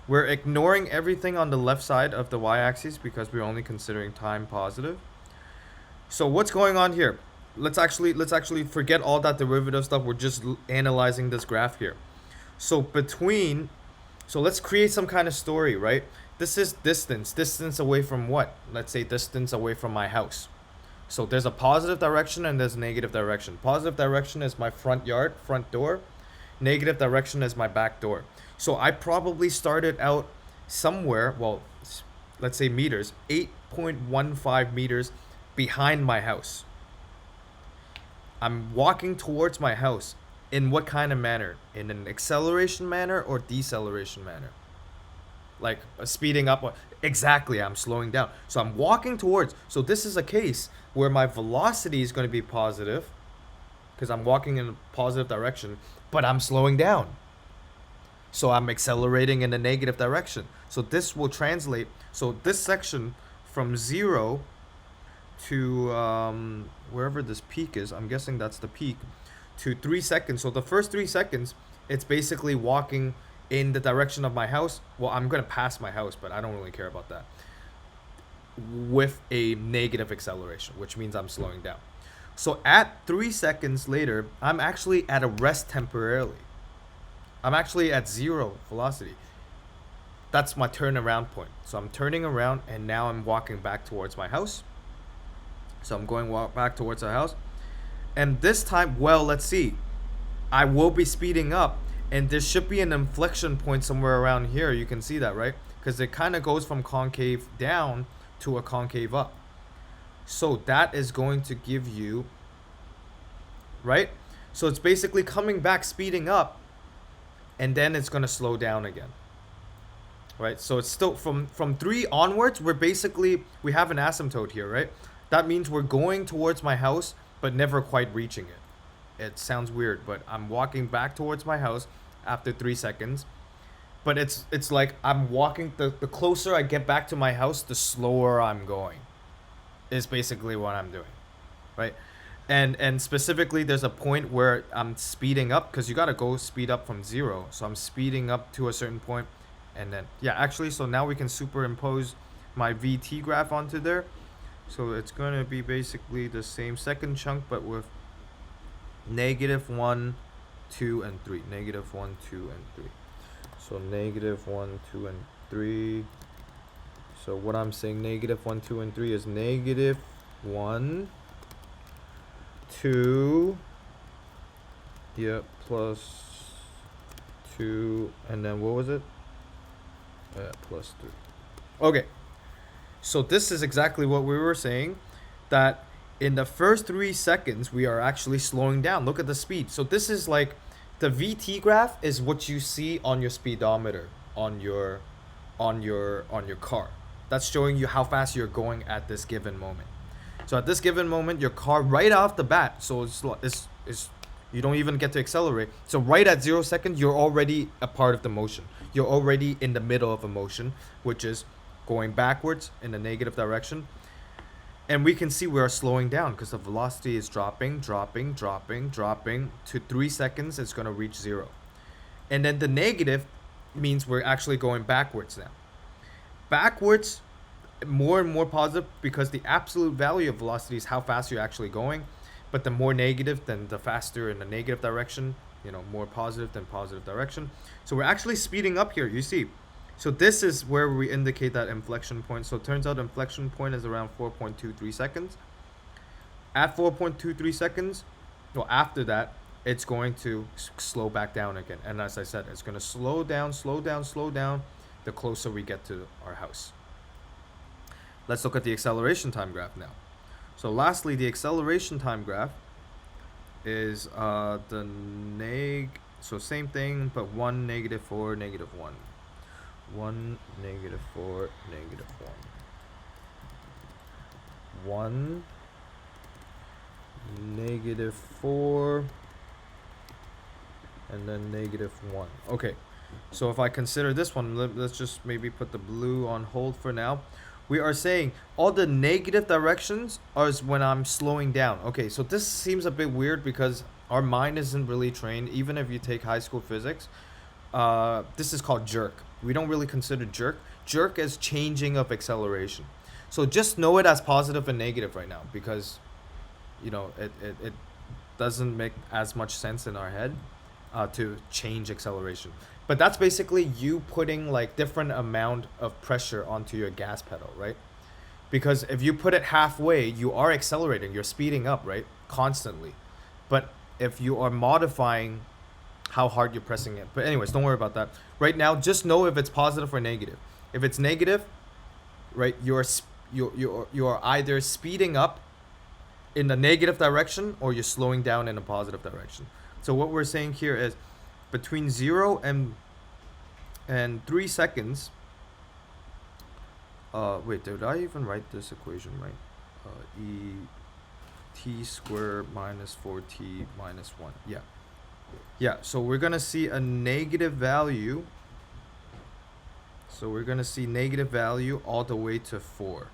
We're ignoring everything on the left side of the y-axis because we're only considering time positive. So what's going on here? let's actually forget all that derivative stuff. We're just analyzing this graph here. So let's create some kind of story, right? This is distance away from what? Let's say distance away from my house. So there's a positive direction and there's a negative direction. Positive direction is my front door. Negative direction is my back door. So I probably started out somewhere, well, let's say meters, 8.15 meters behind my house. I'm walking towards my house. In what kind of manner? In an acceleration manner or deceleration manner? Like speeding up? Exactly, I'm slowing down. So I'm walking towards. So this is a case where my velocity is going to be positive because I'm walking in a positive direction, but I'm slowing down. So I'm accelerating in a negative direction. So this will translate. So this section from 0 to wherever this peak is, I'm guessing that's the peak, to 3 seconds. So the first 3 seconds, it's basically walking in the direction of my house. Well, I'm going to pass my house, but I don't really care about that. With a negative acceleration, which means I'm slowing down. So at 3 seconds later, I'm actually at a rest temporarily. I'm actually at 0 velocity. That's my turnaround point. So I'm turning around and now I'm walking back towards my house. So I'm going back towards the house. And this time, well, let's see. I will be speeding up. And there should be an inflection point somewhere around here. You can see that, right? Because it kind of goes from concave down to a concave up. So that is going to give you, right? So it's basically coming back, speeding up. And then it's going to slow down again. Right? So it's still from 3 onwards, we have an asymptote here, right? That means we're going towards my house, but never quite reaching it. It sounds weird, but I'm walking back towards my house after 3 seconds. But it's like I'm walking, the closer I get back to my house, the slower I'm going. Is basically what I'm doing, right? And specifically, there's a point where I'm speeding up, because you got to go speed up from 0. So I'm speeding up to a certain point, and then, yeah, actually, so now we can superimpose my VT graph onto there. So it's going to be basically the same second chunk, but with -1, 2, and 3. -1, 2, and 3. So -1, 2, and 3. So what I'm saying, -1, 2, and 3 is -1, 2, yeah, plus 2, and then what was it? Plus 3. Okay. So this is exactly what we were saying, that in the first 3 seconds, we are actually slowing down. Look at the speed. So this is like, the VT graph is what you see on your speedometer, on your car. That's showing you how fast you're going at this given moment. So at this given moment, your car right off the bat, so it's you don't even get to accelerate. So right at 0 seconds, you're already a part of the motion. You're already in the middle of a motion, which is going backwards in a negative direction. And we can see we are slowing down because the velocity is dropping to 3 seconds. It's going to reach 0. And then the negative means we're actually going backwards now. Backwards, more and more positive, because the absolute value of velocity is how fast you're actually going. But the more negative, then the faster in the negative direction. More positive than positive direction. So we're actually speeding up here, you see. So this is where we indicate that inflection point. So it turns out inflection point is around 4.23 seconds. At 4.23 seconds, well, after that, it's going to slow back down again. And as I said, it's going to slow down the closer we get to our house. Let's look at the acceleration time graph now. So lastly, the acceleration time graph is so same thing, but 1, -4, -1. 1, -4, -1. 1, -4, and then -1. Okay, so if I consider this one, let's just maybe put the blue on hold for now. We are saying all the negative directions are when I'm slowing down. Okay, so this seems a bit weird because our mind isn't really trained. Even if you take high school physics, this is called jerk. We don't really consider jerk. Jerk is changing of acceleration. So just know it as positive and negative right now, because you know, it doesn't make as much sense in our head to change acceleration. But that's basically you putting like different amount of pressure onto your gas pedal, right? Because if you put it halfway, you are accelerating, you're speeding up, right? Constantly. But if you are modifying how hard you're pressing it. But anyways, don't worry about that. Right now, just know if it's positive or negative. If it's negative, right, you're either speeding up in the negative direction or you're slowing down in a positive direction. So what we're saying here is between 0 and 3 seconds. Wait, did I even write this equation right? E t squared minus 4t minus 1. Yeah, so we're going to see a negative value. So we're going to see negative value all the way to 4.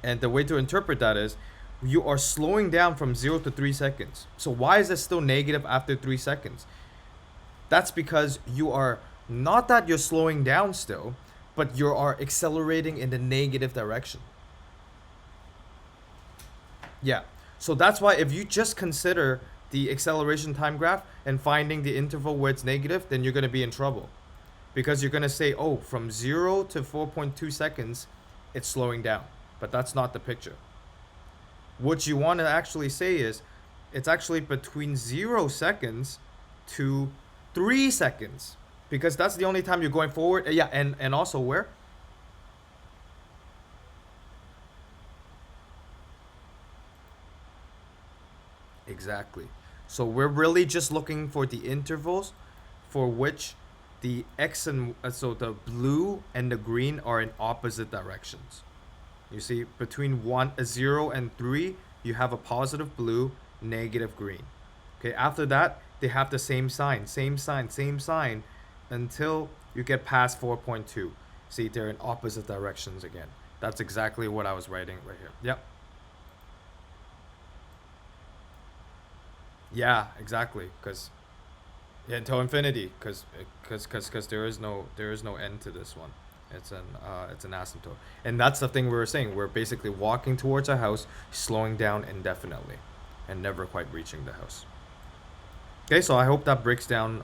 And the way to interpret that is you are slowing down from 0 to 3 seconds. So why is it still negative after 3 seconds? That's because you are, not that you're slowing down still, but you are accelerating in the negative direction. Yeah. So that's why if you just consider the acceleration time graph and finding the interval where it's negative, then you're going to be in trouble. Because you're going to say, oh, from 0 to 4.2 seconds, it's slowing down. But that's not the picture. What you want to actually say is, it's actually between 0 seconds to 3 seconds. Because that's the only time you're going forward. Yeah, and also where? Exactly. So we're really just looking for the intervals for which the x and so the blue and the green are in opposite directions. You see, between 0 and 3, you have a positive blue, negative green. Okay, after that, they have the same sign, until you get past 4.2. See, they're in opposite directions again. That's exactly what I was writing right here. Yep. Yeah, exactly. Because until infinity, because there is no end to this one. It's an asymptote, and that's the thing we were saying. We're basically walking towards a house, slowing down indefinitely, and never quite reaching the house. Okay, so I hope that breaks down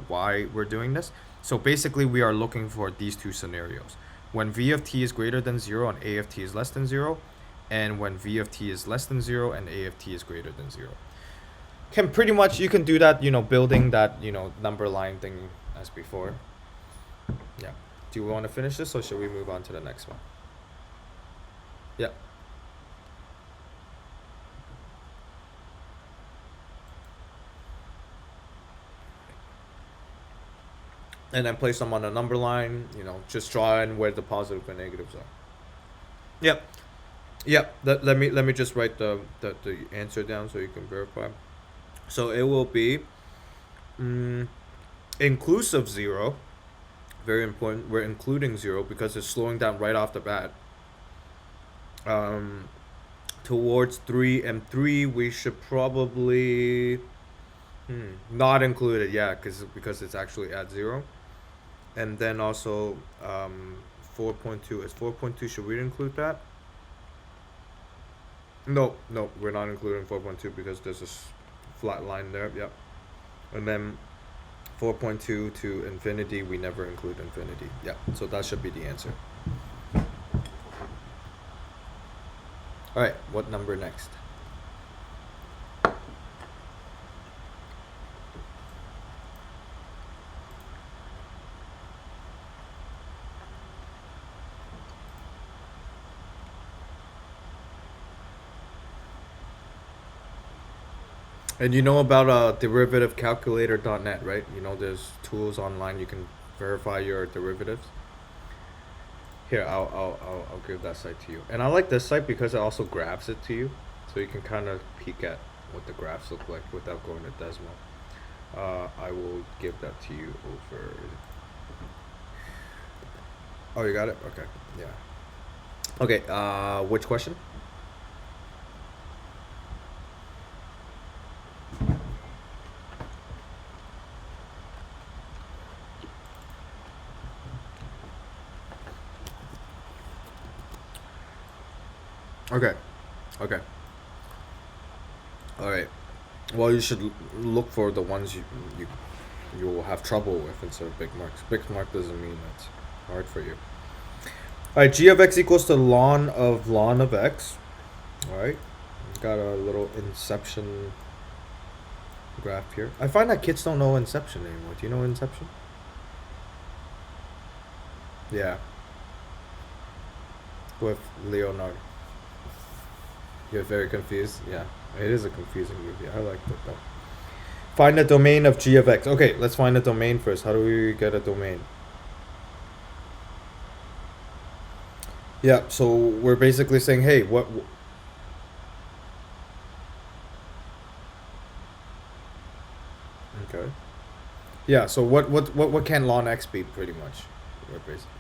why we're doing this. So basically, we are looking for these two scenarios: when v of t is greater than 0 and a of t is less than 0, and when v of t is less than 0 and a of t is greater than 0. Can pretty much, you can do that, building that, number line thing as before. Yeah. Do you want to finish this or should we move on to the next one? Yeah. And then place them on a number line, just draw in where the positive and negatives are. Yep. Yep. Let me just write the answer down so you can verify. So it will be inclusive 0. Very important. We're including 0 because it's slowing down right off the bat. Towards 3 and 3, we should probably not include it. Yeah, because it's actually at 0. And then also 4.2 is 4.2. Should we include that? No, we're not including 4.2 because there's a flat line there. Yep. And then 4.2 to infinity, we never include infinity. Yeah, so that should be the answer. All right, what number next? And you know about derivativecalculator.net, right? There's tools online you can verify your derivatives. Here, I'll give that site to you. And I like this site because it also graphs it to you, so you can kind of peek at what the graphs look like without going to Desmo. I will give that to you over. Oh, you got it? Okay. Yeah. Okay. Which question? Okay. Okay. All right. Well, you should look for the ones you you will have trouble with instead of big marks. Big mark doesn't mean it's hard for you. All right. G of x equals to ln of x. All right. Got a little inception graph here. I find that kids don't know inception anymore. Do you know inception? Yeah. With Leonardo. You're very confused. Yeah. It is a confusing movie. I liked it though. Find the domain of g of x. Okay, let's find the domain first. How do we get a domain? Yeah, so we're basically saying, hey, what? Okay. Yeah. So what can ln x be? Pretty much.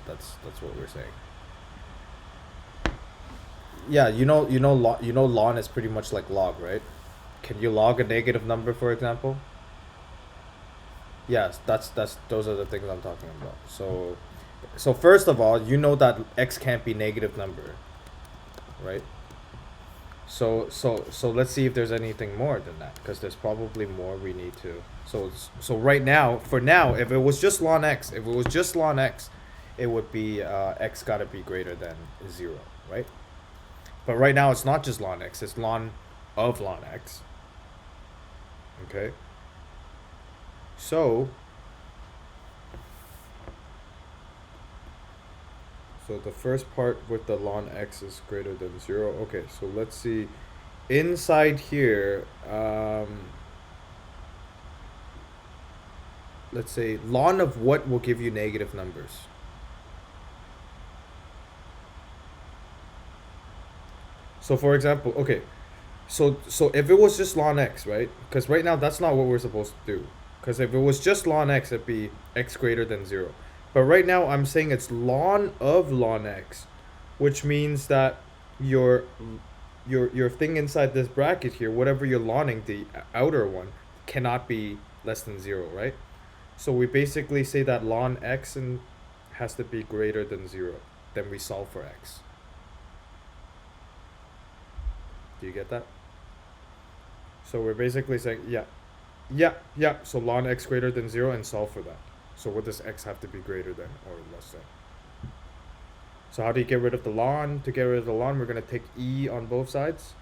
That's what we're saying. Yeah, ln is pretty much like log, right? Can you log a negative number, for example? Yes, that's those are the things I'm talking about. So first of all, you know that x can't be negative number, right? So let's see if there's anything more than that, because there's probably more we need to. So right now, for now, if it was just ln x, it would be x gotta be greater than 0, right? But right now it's not just ln x, it's ln of ln x. Okay. So the first part with the ln x is greater than 0. Okay, so let's see. Inside here, let's say ln of what will give you negative numbers? So for example, okay, so if it was just ln x, right? Because right now that's not what we're supposed to do. Because if it was just ln x, it'd be x greater than 0. But right now I'm saying it's ln of ln x, which means that your thing inside this bracket here, whatever you're lning, the outer one, cannot be less than 0, right? So we basically say that ln x has to be greater than 0. Then we solve for x. Do you get that? So we're basically saying, yeah. So ln x greater than 0 and solve for that. So what does x have to be greater than or less than? So how do you get rid of the ln? To get rid of the ln, we're going to take e on both sides.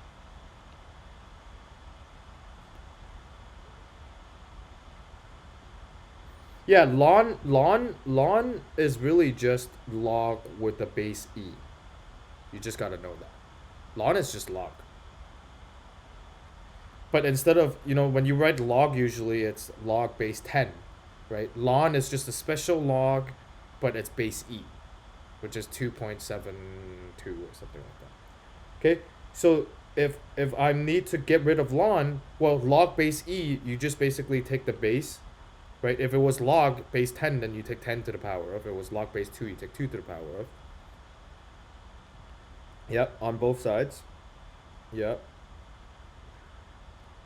Yeah, ln is really just log with the base e. You just got to know that. Ln is just log. But instead of, when you write log, usually it's log base 10, right? Ln is just a special log, but it's base e, which is 2.72 or something like that. Okay, so if I need to get rid of ln, well, log base e, you just basically take the base, right? If it was log base 10, then you take 10 to the power of. If it was log base 2, you take 2 to the power of. Yep, on both sides. Yep.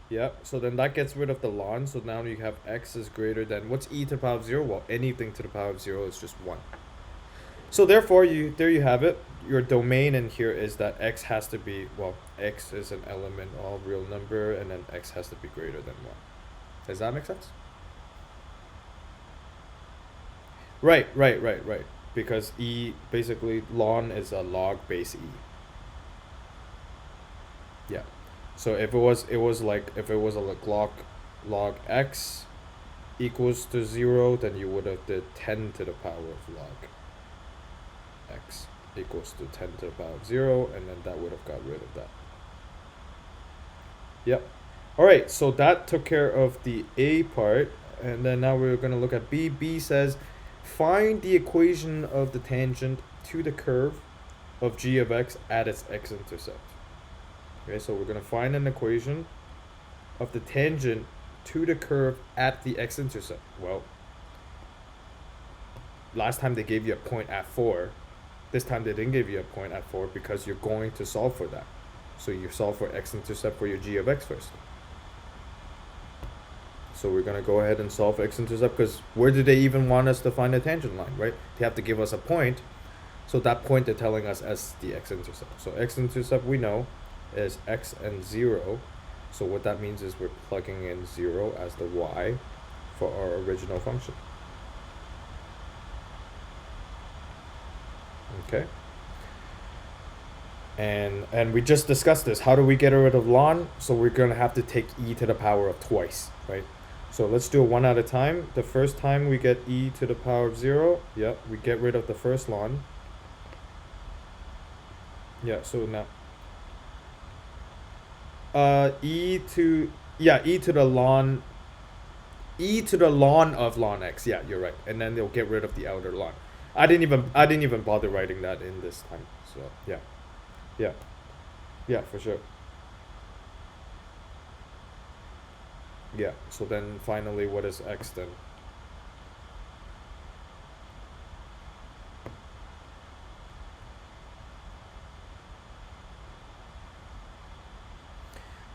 Yep, so then that gets rid of the ln, so now you have x is greater than, what's e to the power of 0? Well, anything to the power of 0 is just 1. So therefore, there you have it. Your domain in here is that x has to be, well, x is an element, all real number, and then x has to be greater than 1. Does that make sense? Right. Because e, basically, ln is a log base e. Yeah. So if it was log x equals to 0, then you would have did 10 to the power of log x equals to 10 to the power of 0, and then that would have got rid of that. Yep. All right, so that took care of the A part, and then now we're going to look at B. B says, find the equation of the tangent to the curve of g of x at its x-intercept. Okay, so we're going to find an equation of the tangent to the curve at the x-intercept. Well, last time they gave you a point at 4. This time they didn't give you a point at 4 because you're going to solve for that. So you solve for x-intercept for your g of x first. So we're going to go ahead and solve x-intercept, because where do they even want us to find a tangent line, right? They have to give us a point. So that point they're telling us as the x-intercept. So x-intercept we know is x and 0. So what that means is we're plugging in 0 as the y for our original function. Okay. And we just discussed this. How do we get rid of ln? So we're going to have to take e to the power of twice, right? So let's do it one at a time. The first time we get e to the power of 0. Yep, we get rid of the first ln. Yeah, so now e to the ln of ln x. Yeah, you're right. And then they'll get rid of the outer ln. I didn't even bother writing that in this time. So yeah. Yeah. Yeah, for sure. Yeah, so then finally what is x then?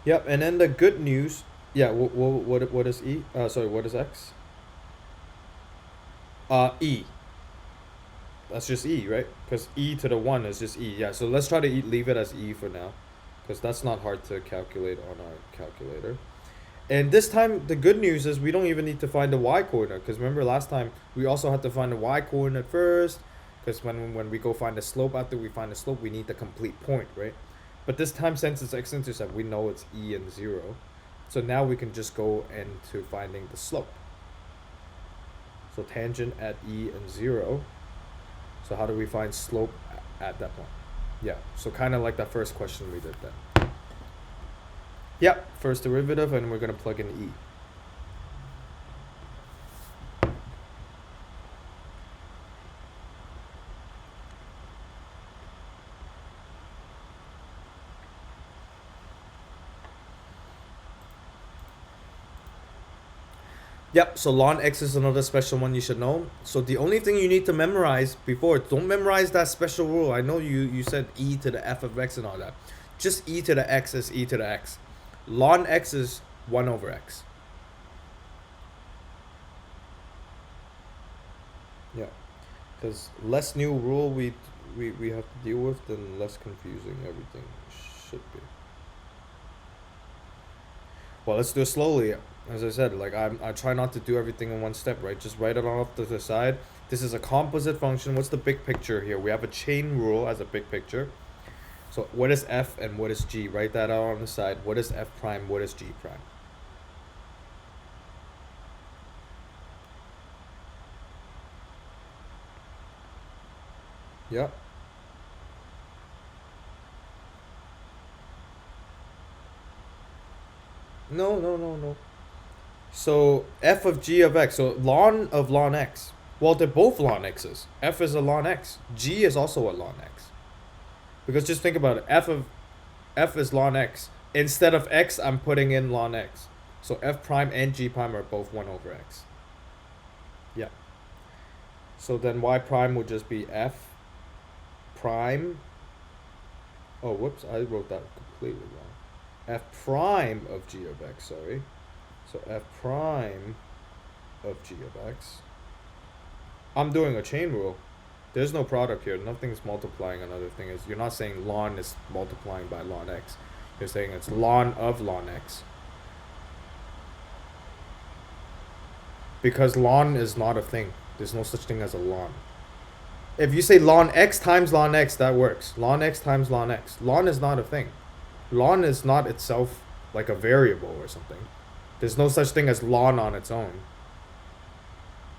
Yep, and then the good news, yeah, what is e? Sorry, what is x? E. That's just e, right? Because e to the 1 is just e. Yeah, so let's try to leave it as e for now, because that's not hard to calculate on our calculator. And this time, the good news is we don't even need to find the y-coordinate, because remember last time, we also had to find the y-coordinate first, because when we go find the slope, after we find the slope, we need the complete point, right? But this time, since it's x-intercept, we know it's e and 0. So now we can just go into finding the slope. So tangent at e and 0. So how do we find slope at that point? Yeah, so kind of like that first question we did then. Yeah, first derivative, and we're going to plug in e. Yep, so ln x is another special one you should know. So the only thing you need to memorize before, don't memorize that special rule. I know you said e to the f of x and all that. Just e to the x is e to the x. Ln x is 1 over x. Yeah, because less new rule we have to deal with, then less confusing everything should be. Well, let's do it slowly. As I said, like I try not to do everything in one step, right? Just write it off to the side. This is a composite function. What's the big picture here? We have a chain rule as a big picture. So what is f and what is g? Write that out on the side. What is f prime? What is g prime? Yeah. No. So f of g of x. So ln of ln x. Well, they're both ln x's. F is a ln x. G is also a ln x. Because just think about it. F is ln x. Instead of x, I'm putting in ln x. So f prime and g prime are both 1 over x. Yeah. So then y prime would just be f prime. Oh, whoops. I wrote that completely wrong. F prime of g of x, sorry. So f prime of g of x. I'm doing a chain rule. There's no product here. Nothing's multiplying. Another thing is you're not saying ln is multiplying by ln x. You're saying it's ln of ln x. Because ln is not a thing. There's no such thing as a ln. If you say ln x times ln x, that works. Ln x times ln x. Ln is not a thing. Ln is not itself like a variable or something. There's no such thing as ln on its own.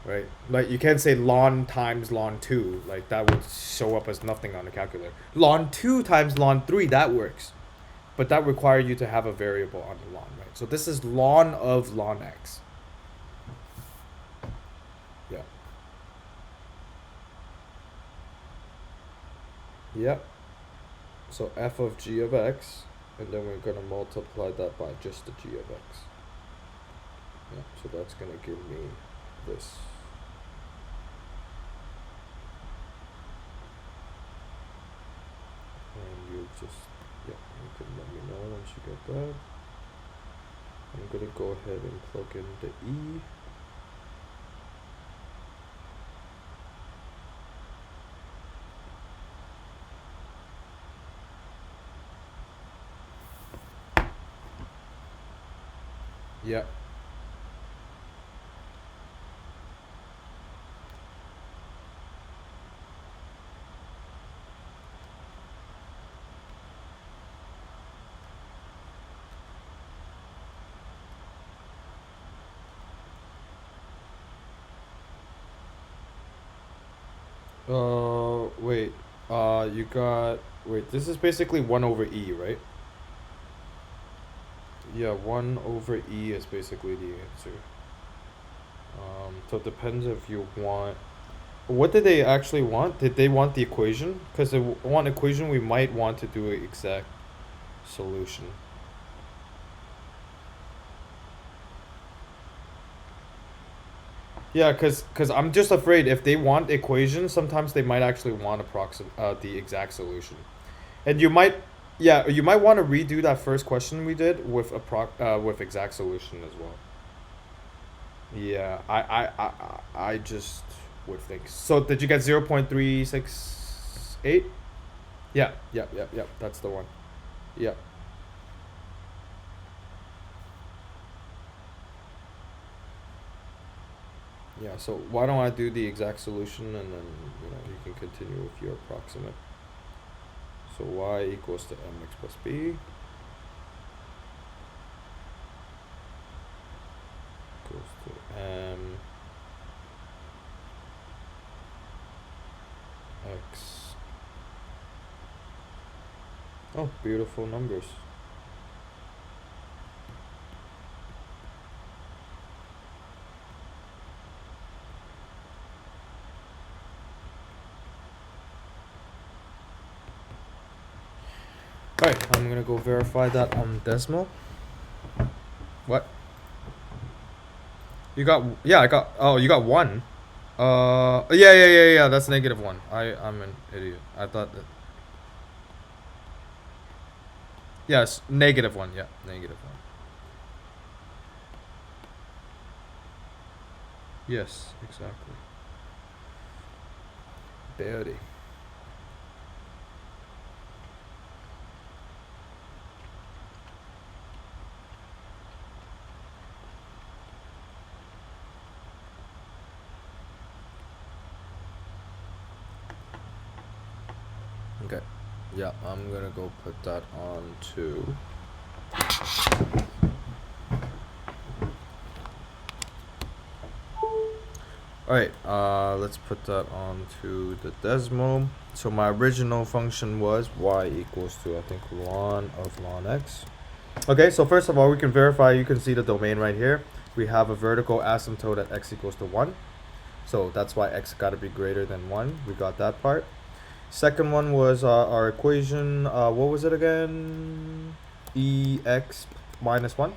Right? Like you can't say ln times ln 2. Like that would show up as nothing on the calculator. Ln 2 times ln 3, that works. But that requires you to have a variable on the ln, right? So this is ln of ln x. Yeah. Yep. So f of g of x, and then we're going to multiply that by just the g of x. Yeah, so that's going to give me this. And you just, yeah, you can let me know once you get that. I'm going to go ahead and plug in the e. Yeah. Wait. You got. Wait, this is basically 1 over e, right? Yeah, 1 over e is basically the answer. So it depends if you want. What did they actually want? Did they want the equation? Because they want equation, we might want to do an exact solution. Yeah, cause I'm just afraid if they want equation, sometimes they might actually want the exact solution, and you might, yeah, you might want to redo that first question we did with exact solution as well. Yeah, I just would think. So did you get 0.368? Yeah, yeah, yeah, yeah. That's the one. Yeah. Yeah, so why don't I do the exact solution and then you can continue with your approximate. So y equals to mx plus b equals to m x. Oh, beautiful numbers. Alright, I'm gonna go verify that on Desmo. What? You got, yeah, I got, oh, you got 1. Yeah, that's -1. I'm an idiot. I thought that, yes, -1, yeah, -1. Yes, exactly. Beauty. Okay. Yeah, I'm gonna go put that on to. Alright, let's put that on to the Desmo. So my original function was y equals to, I think, ln of ln x. Okay, so first of all, we can verify, you can see the domain right here. We have a vertical asymptote at x equals to 1. So that's why x got to be greater than 1. We got that part. Second one was our equation. What was it again? Ex minus 1?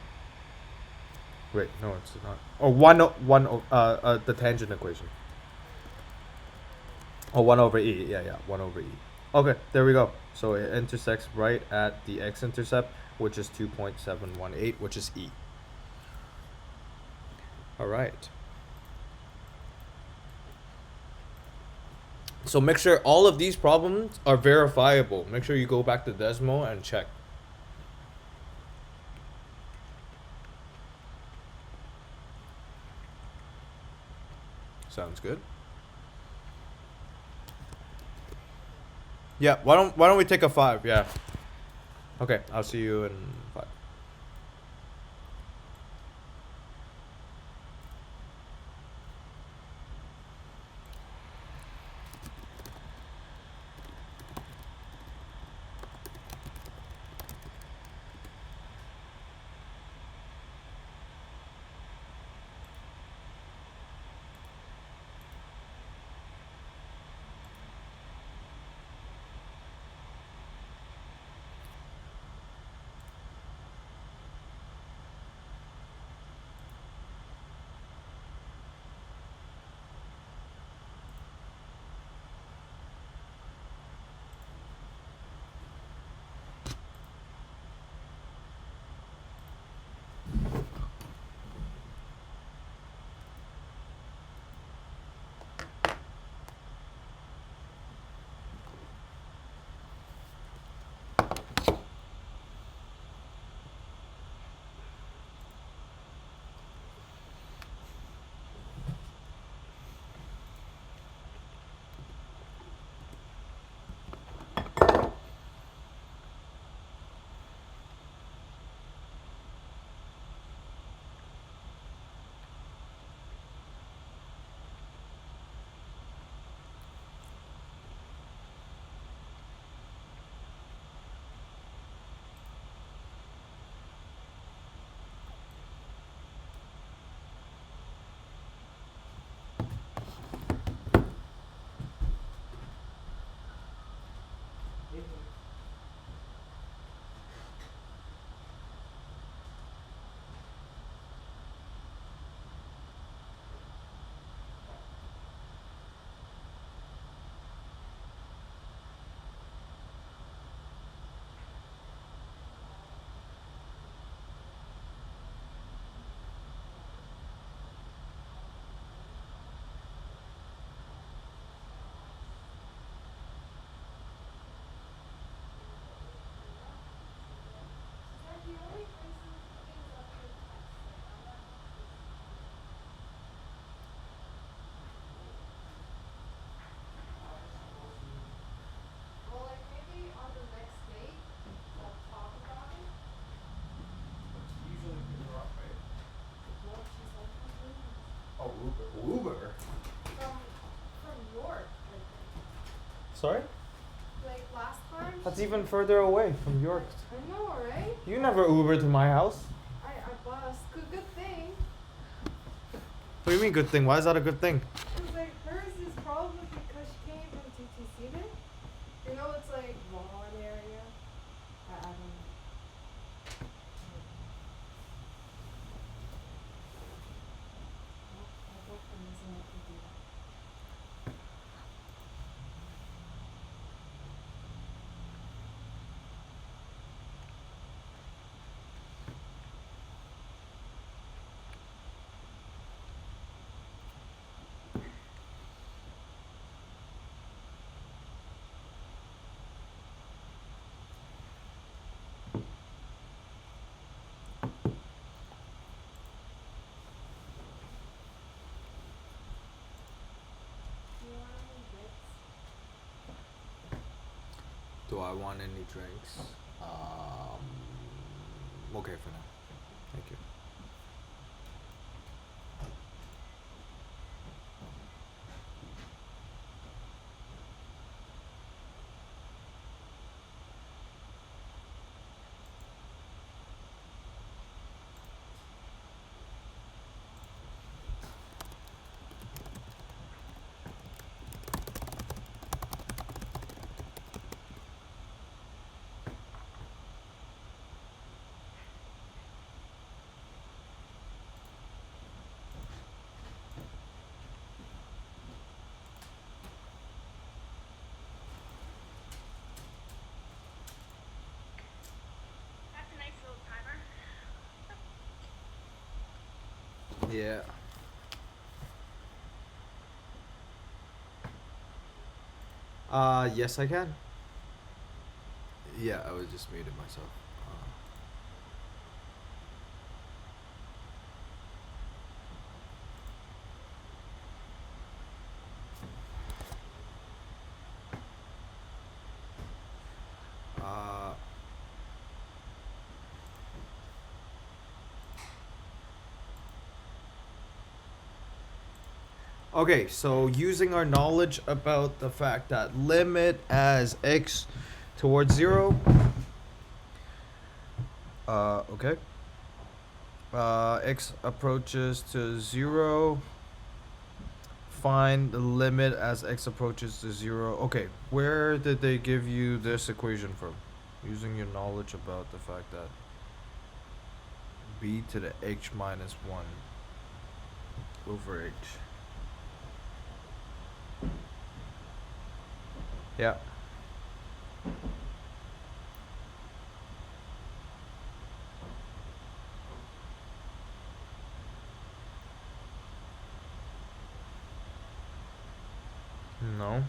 Wait, no, it's not. Oh, 1, the tangent equation. Oh, 1 over e. Yeah, 1 over e. Okay, there we go. So it intersects right at the x-intercept, which is 2.718, which is e. All right. So make sure all of these problems are verifiable. Make sure you go back to Desmo and check. Sounds good. Yeah, why don't we take a 5? Yeah. Okay, I'll see you in 5. Uber? From York, I think. Sorry? Like last time. That's even further away from York. I know, right? You never Uber to my house. I bus. Good thing. What do you mean good thing? Why is that a good thing? Cause like hers is probably because she came from TTC then. You know it's like Vaughan area. I don't know. I hope I'm missing out to do that. You want any bits? Do I want any drinks? Okay for now. Thank you. That's a nice little timer. Yeah. Yes I can. Yeah, I was just muted myself. Okay, so using our knowledge about the fact that limit as x towards 0. Okay. X approaches to 0. Find the limit as x approaches to 0. Okay, where did they give you this equation from? Using your knowledge about the fact that b to the h minus 1 over h. Yeah. No.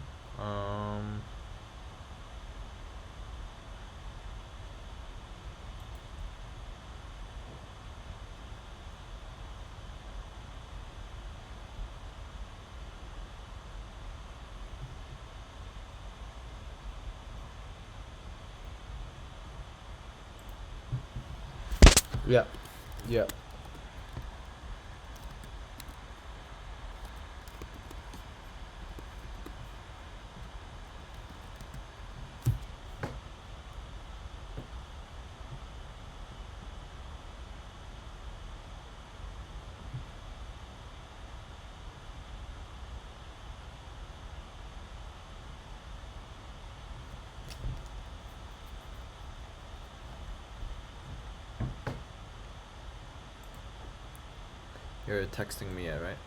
Yeah. Yeah. You're texting me, right?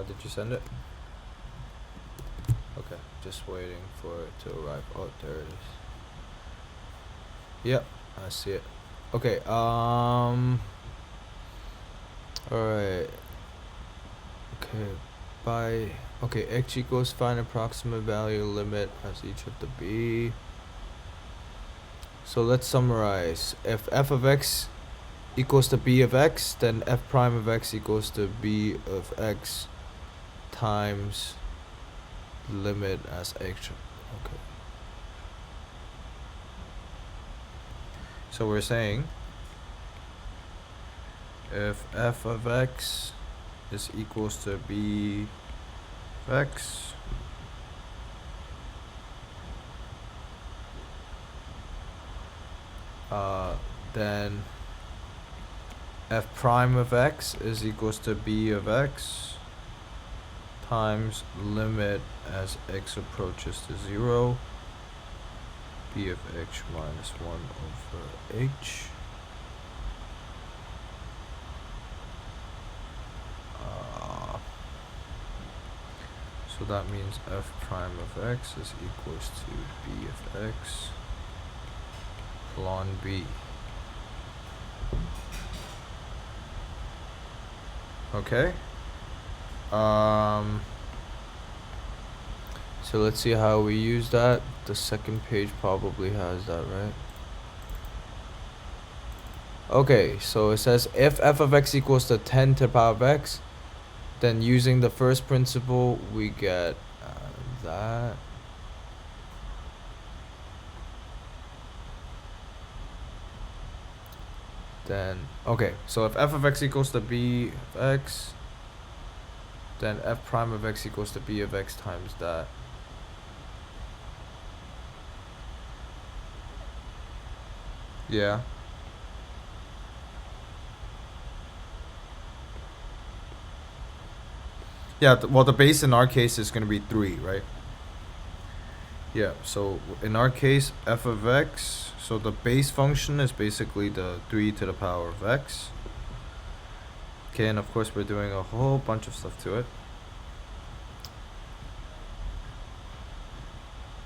Did you send it? Okay, just waiting for it to arrive. Oh, there it is. Yep, I see it. Okay, alright. Okay, x equals find approximate value limit as each of the b. So let's summarize. If f of x equals to b of x, then f prime of x equals to b of x times limit as x. Okay. So we're saying if f of x is equals to b of x, then f prime of x is equals to b of x times limit as x approaches to 0, b of x minus 1 over h. So that means f prime of x is equals to b of x ln b. Okay. So let's see how we use that. The second page probably has that, right? Okay, so it says if f of x equals to 10 to the power of x, then using the first principle, we get that. Then, okay, so if f of x equals to b of x, then f prime of x equals to b of x times that. Yeah. Yeah, well, the base in our case is going to be 3, right? Yeah, so in our case, f of x, so the base function is basically the 3 to the power of x. Okay, and of course we're doing a whole bunch of stuff to it.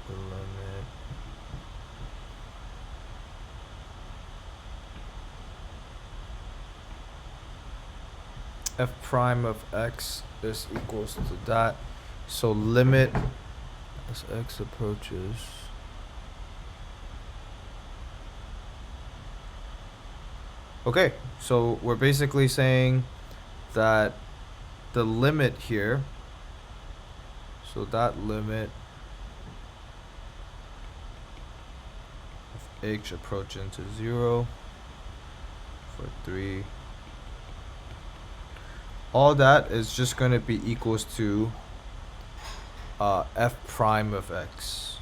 Limit. F prime of x is equals to that. So limit as x approaches. Okay, so we're basically saying that the limit here, so that limit of h approaching to 0 for 3, all that is just going to be equals to f prime of x,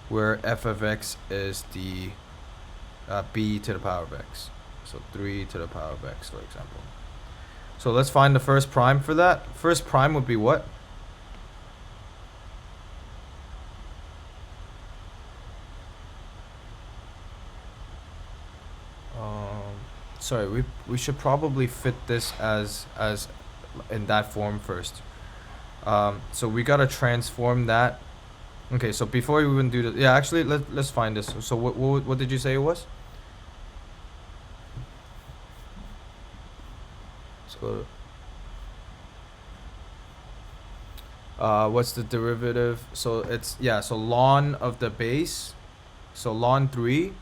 where f of x is the b to the power of x. So 3 to the power of x, for example. So let's find the first prime for that. First prime would be what? Sorry, we should probably fit this as in that form first. So we gotta transform that. Okay, so before we even do that, yeah, actually let's find this. So what did you say it was? Let's go to what's the derivative? So it's, yeah, so ln of the base, so ln 3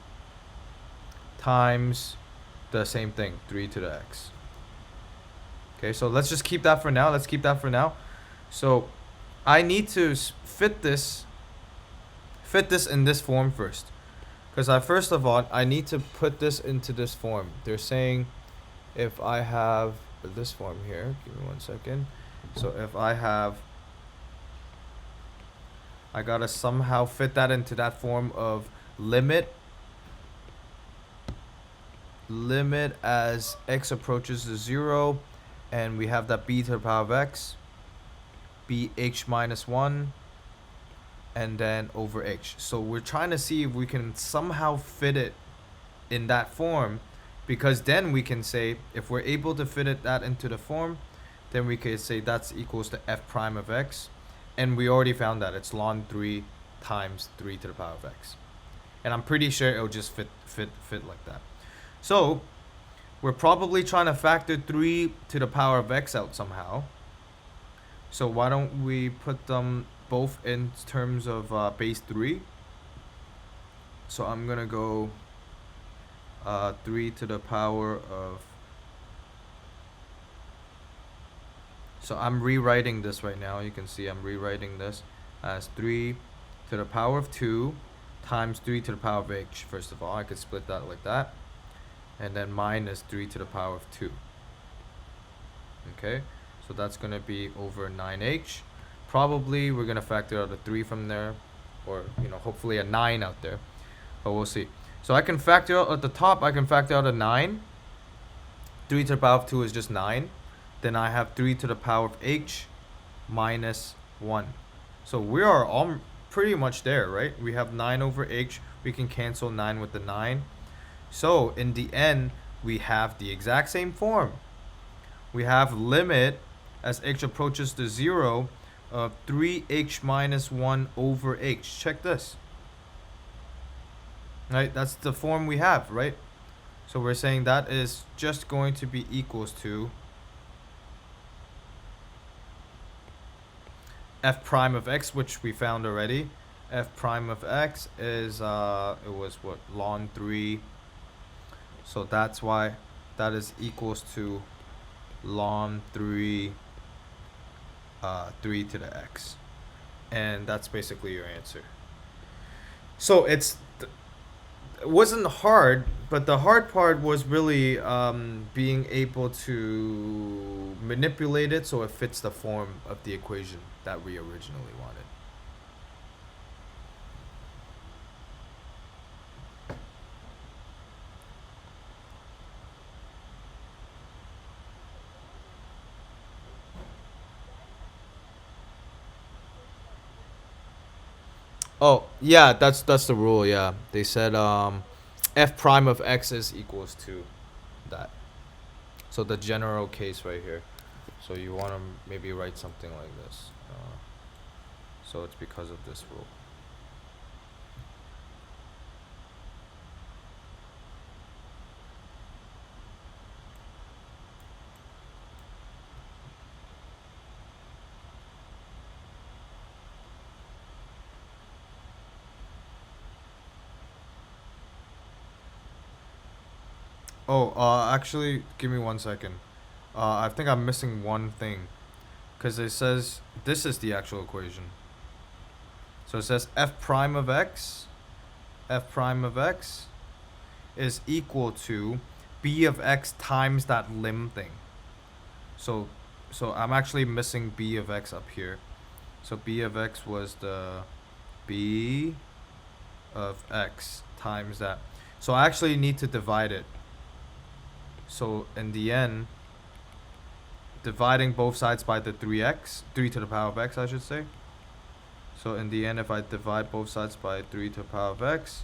times the same thing, 3 to the x. Okay, so let's just keep that for now. Let's keep that for now. So I need to fit this in this form first, because first of all I need to put this into this form. They're saying if I have this form here, give me 1 second. So if I gotta somehow fit that into that form of limit as x approaches to 0, and we have that b to the power of x, bh minus 1, and then over h. So we're trying to see if we can somehow fit it in that form, because then we can say, if we're able to fit that into the form, then we could say that's equals to f prime of x, and we already found that it's ln 3 times 3 to the power of x, and I'm pretty sure it'll just fit like that. So we're probably trying to factor 3 to the power of x out somehow. So why don't we put them both in terms of base 3. So I'm gonna go 3 to the power of... So I'm rewriting this right now. You can see I'm rewriting this as 3 to the power of 2 times 3 to the power of h. First of all, I could split that like that. And then minus 3 to the power of 2. Okay, so that's going to be over 9h. Probably we're going to factor out a 3 from there, or hopefully a 9 out there, but we'll see. So I can factor out at the top, I can factor out a 9. 3 to the power of 2 is just 9. Then I have 3 to the power of h minus 1. So we are all pretty much there, right? We have 9 over h. We can cancel 9 with the 9. So in the end, we have the exact same form. We have limit as h approaches to 0 of 3h minus 1 over h. Check this. Right? That's the form we have, right? So we're saying that is just going to be equals to f prime of x, which we found already. F prime of x is, it was what, ln 3. So that's why that is equals to ln 3, 3 to the x. And that's basically your answer. So it wasn't hard, but the hard part was really being able to manipulate it so it fits the form of the equation that we originally wanted. Oh, yeah, that's the rule, yeah. They said f prime of x is equals to that. So the general case right here. So you want to maybe write something like this. So it's because of this rule. Oh, actually, give me 1 second. I think I'm missing one thing. Because it says, this is the actual equation. So it says f prime of x is equal to b of x times that lim thing. So I'm actually missing b of x up here. So b of x was the b of x times that. So I actually need to divide it. So in the end, dividing both sides by the 3x, 3 to the power of x, I should say. So in the end, if I divide both sides by 3 to the power of x,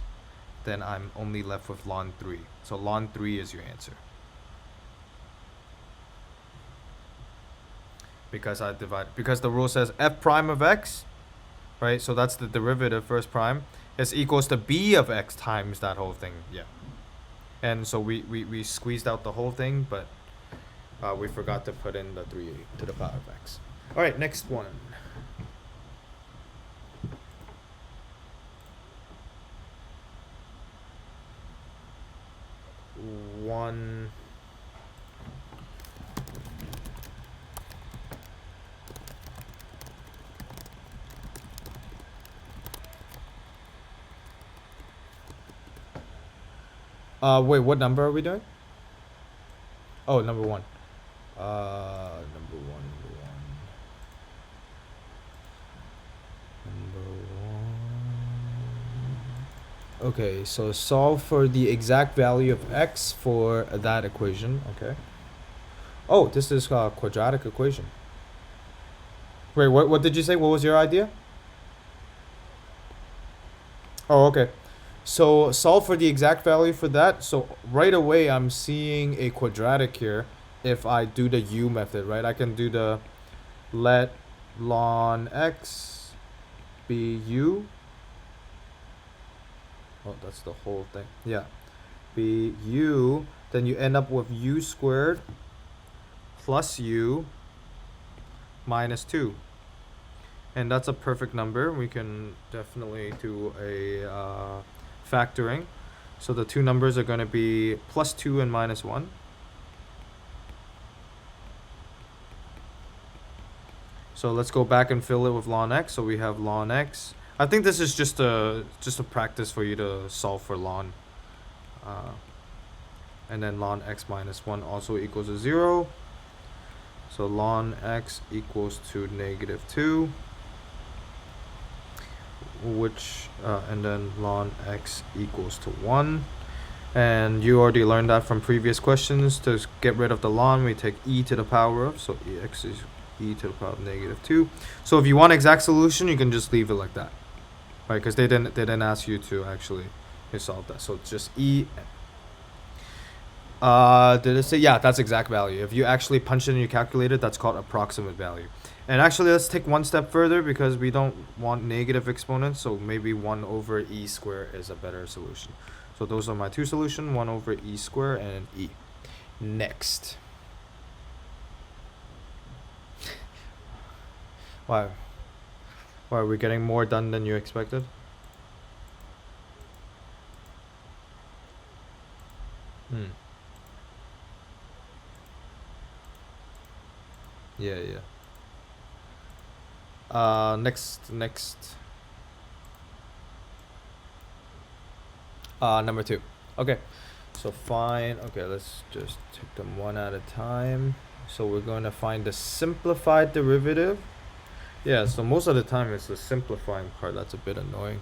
then I'm only left with ln 3. So ln 3 is your answer. Because the rule says f prime of x, right? So that's the derivative, first prime, is equals to b of x times that whole thing. Yeah. And so we squeezed out the whole thing, but we forgot to put in the 3 to the power of x. All right, next one. Wait, what number are we doing? Oh, number 1. Number one. Okay, so solve for the exact value of x for that equation. Okay. Oh, this is a quadratic equation. Wait, what did you say? What was your idea? Oh, okay. So solve for the exact value for that. So right away, I'm seeing a quadratic here. If I do the u method, right? I can do the let ln x be u. Oh, that's the whole thing. Yeah. Be u. Then you end up with u squared plus u minus 2. And that's a perfect number. We can definitely do a factoring. So the two numbers are going to be plus 2 and minus 1. So let's go back and fill it with ln x. So we have ln x. I think this is just a practice for you to solve for ln. And then ln x minus 1 also equals to 0. So ln x equals to -2. Which, and then ln x equals to 1. And you already learned that from previous questions. To get rid of the ln, we take e to the power of. So x is e to the power of -2. So if you want exact solution, you can just leave it like that, right? Because they didn't ask you to actually solve that. So it's just e. Did it say? Yeah, that's exact value. If you actually punch it in your calculator, that's called approximate value. And actually, let's take one step further because we don't want negative exponents. So maybe 1 over e squared is a better solution. So those are my two solutions, 1 over e squared and e. Next. Why? Why are we getting more done than you expected? Yeah, yeah. Next. Number 2. Okay. So fine. Okay, let's just take them one at a time. So we're going to find the simplified derivative. Yeah, so most of the time it's the simplifying part that's a bit annoying.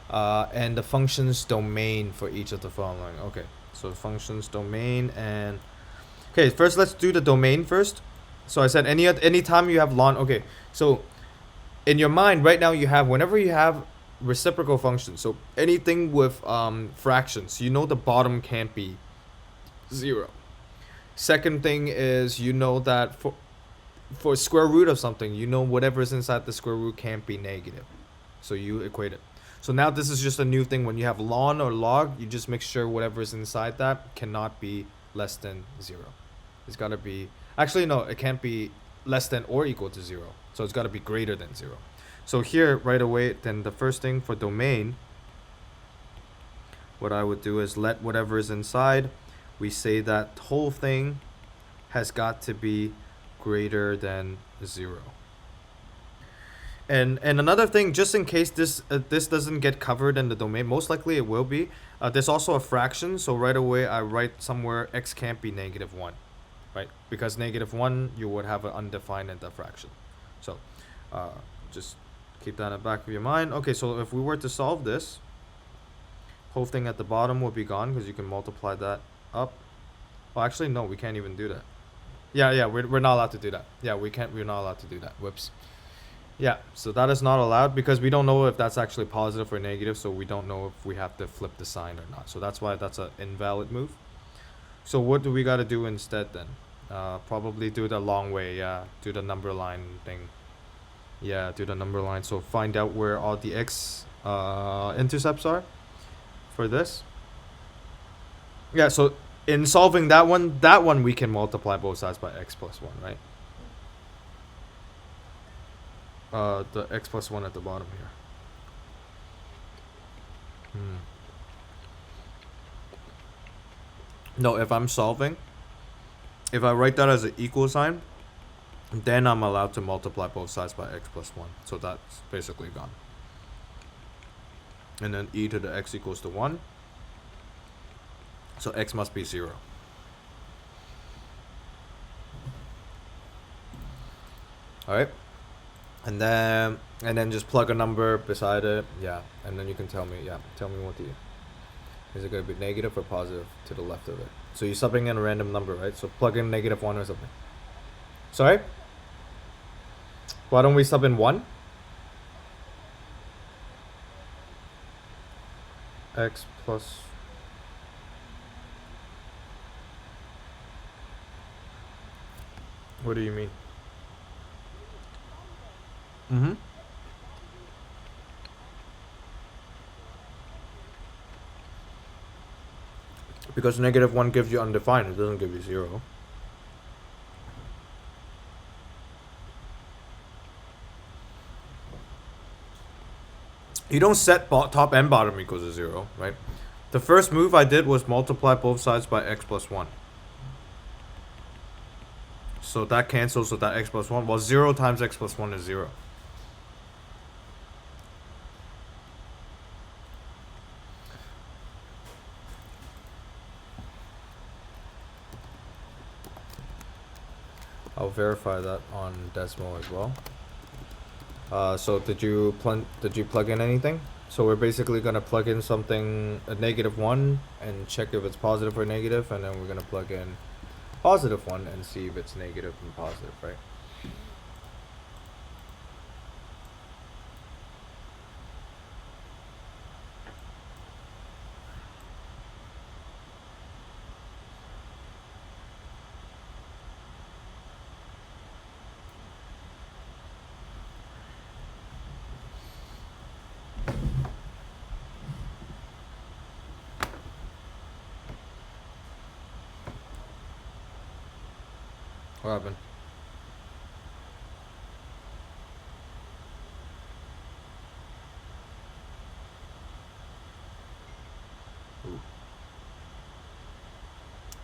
And the function's domain for each of the following. Okay, so function's domain and... Okay, first let's do the domain first. So I said any time you have ln... Okay, so in your mind right now you have... Whenever you have reciprocal functions, so anything with fractions, you know the bottom can't be 0. Second thing is you know that for square root of something, you know whatever is inside the square root can't be negative. So you equate it. So now this is just a new thing. When you have ln or log, you just make sure whatever is inside that cannot be less than 0. It's got to be... Actually, no, it can't be less than or equal to 0. So it's got to be greater than 0. So here, right away, then the first thing for domain, what I would do is let whatever is inside, we say that whole thing has got to be greater than 0. And another thing, just in case this doesn't get covered in the domain, most likely it will be. There's also a fraction, so right away I write somewhere x can't be -1, right? Because -1 you would have an undefined in the fraction. So just keep that in the back of your mind. Okay, so if we were to solve this, whole thing at the bottom would be gone because you can multiply that up. Well, actually, no, we can't even do that. Yeah, we're not allowed to do that. Yeah, we're not allowed to do that. Whoops. Yeah, so that is not allowed because we don't know if that's actually positive or negative, so we don't know if we have to flip the sign or not. So that's why that's an invalid move. So what do we got to do instead then? Probably do the long way, yeah. Do the number line thing. Yeah, do the number line. So find out where all the x intercepts are for this. Yeah, so in solving that one we can multiply both sides by x plus 1, right? The x plus 1 at the bottom here. No, if I'm solving, if I write that as an equal sign, then I'm allowed to multiply both sides by x plus 1. So that's basically gone. And then e to the x equals to 1. So x must be 0. Alright. And then just plug a number beside it. Yeah. And then you can tell me what is it going to be negative or positive to the left of it. So you're subbing in a random number, right? So plug in -1 or something. Sorry? Why don't we sub in 1? X plus... What do you mean? Because -1 gives you undefined, it doesn't give you 0. You don't set top and bottom equals to 0, right? The first move I did was multiply both sides by x plus 1. So that cancels with that x plus 1. Well, 0 times x plus 1 is 0. I'll verify that on Desmo as well. So did you plug in anything? So we're basically gonna plug in something a -1 and check if it's positive or negative, and then we're gonna plug in +1 and see if it's negative and positive, right? What happened?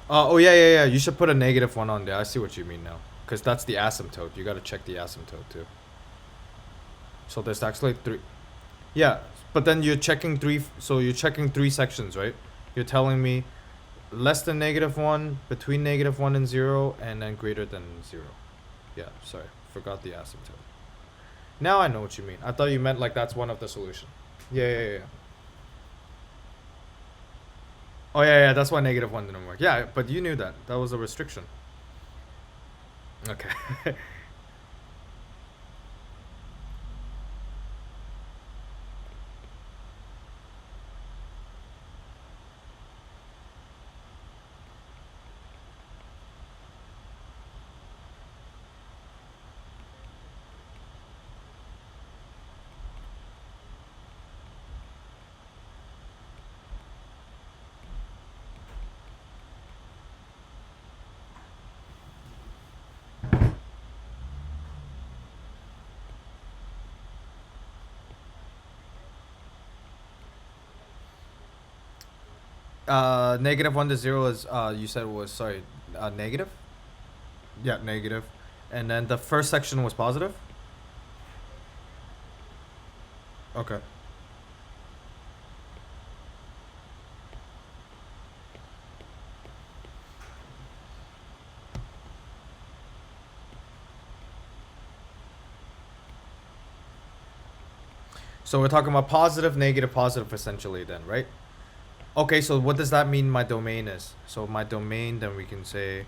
Oh yeah. You should put a -1 on there. I see what you mean now. Because that's the asymptote. You gotta check the asymptote too. So there's actually 3. Yeah, but then you're checking 3. So you're checking 3 sections, right? You're telling me less than -1, between -1 and 0, and then greater than 0. Yeah, sorry. Forgot the asymptote. Now I know what you mean. I thought you meant like that's one of the solution. Yeah. Oh yeah, that's why -1 didn't work. Yeah, but you knew that. That was a restriction. Okay. -1 to 0 is you said was sorry, negative? Yeah, negative. And then the first section was positive? Okay. So we're talking about positive, negative, positive essentially then, right? Okay, so what does that mean my domain is? So my domain, then we can say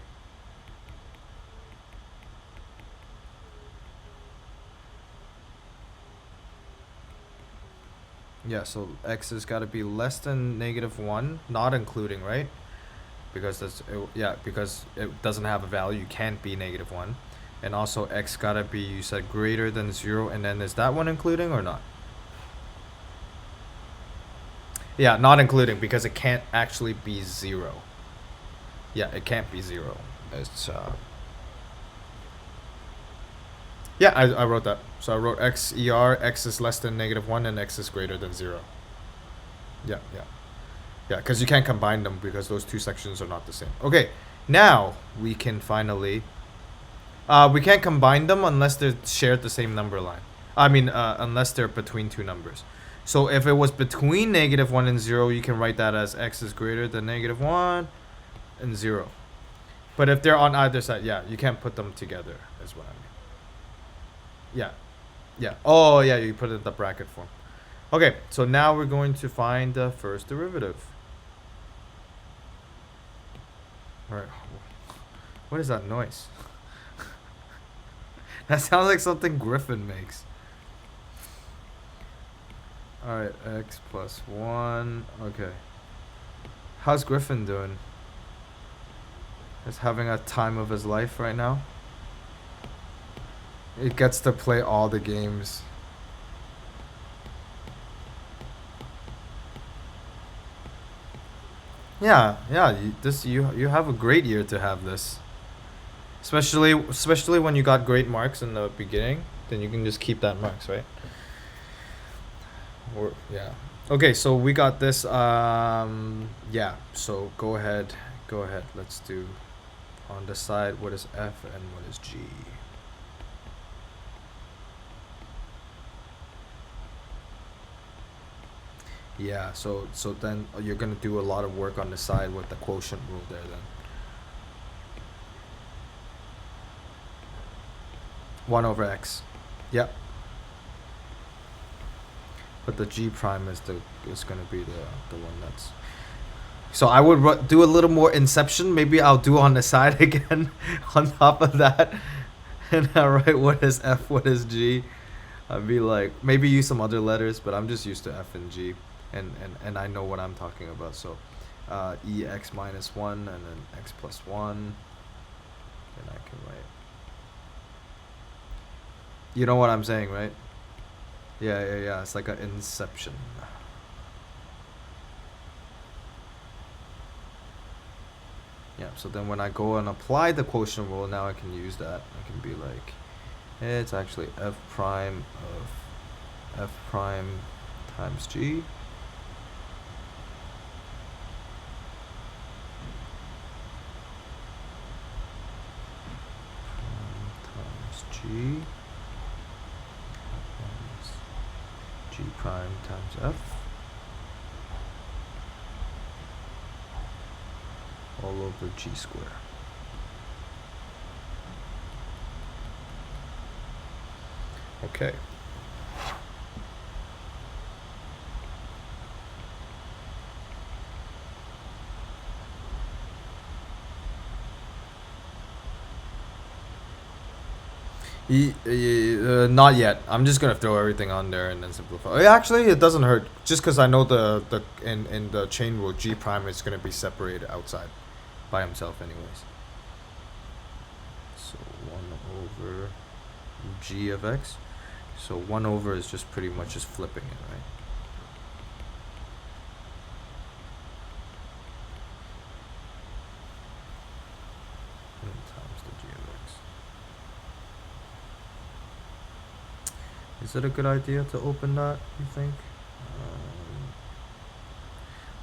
yeah, so x has got to be less than -1, not including, right? Because because it doesn't have a value, you can't be -1. And also x got to be, you said, greater than 0, and then is that one including or not? Yeah, not including, because it can't actually be 0. Yeah, it can't be 0. It's yeah, I wrote that. So I wrote x is less than -1, and x is greater than 0. Yeah, because you can't combine them because those two sections are not the same. Okay, now we can finally we can't combine them unless they're shared the same number line. I mean, unless they're between two numbers. So if it was between -1 and 0, you can write that as x is greater than -1 and 0. But if they're on either side, yeah, you can't put them together, is what I mean. Yeah. Oh, yeah, you put it in the bracket form. Okay, so now we're going to find the first derivative. All right. What is that noise? That sounds like something Griffin makes. Alright, x plus 1. Okay. How's Griffin doing? He's having a time of his life right now. He gets to play all the games. Yeah. You have a great year to have this. Especially when you got great marks in the beginning, then you can just keep that marks, right? Or yeah. Okay, so we got this. Yeah. So go ahead. Go ahead. Let's do on the side. What is F and what is G? Yeah. So then you're gonna do a lot of work on the side with the quotient rule there. Then 1/x. Yep. But the G prime is gonna be the one that's. So I would do a little more inception. Maybe I'll do on the side again, on top of that, and I'll write what is F, what is G. I'd be like maybe use some other letters, but I'm just used to F and G, and I know what I'm talking about. So, EX minus 1 and then X plus 1, and I can write. You know what I'm saying, right? Yeah. It's like an inception. Yeah, so then when I go and apply the quotient rule, now I can use that. I can be like, it's actually F prime of F prime times G. Times G. Times G prime times F. All over G square. Okay. Not yet. I'm just gonna throw everything on there and then simplify. Actually, it doesn't hurt. Just because I know the in the chain rule, G prime is gonna be separated outside by himself anyways. So 1/g of x. So 1/, is just pretty much just flipping it, right? Times the g of x. Is it a good idea to open that, you think?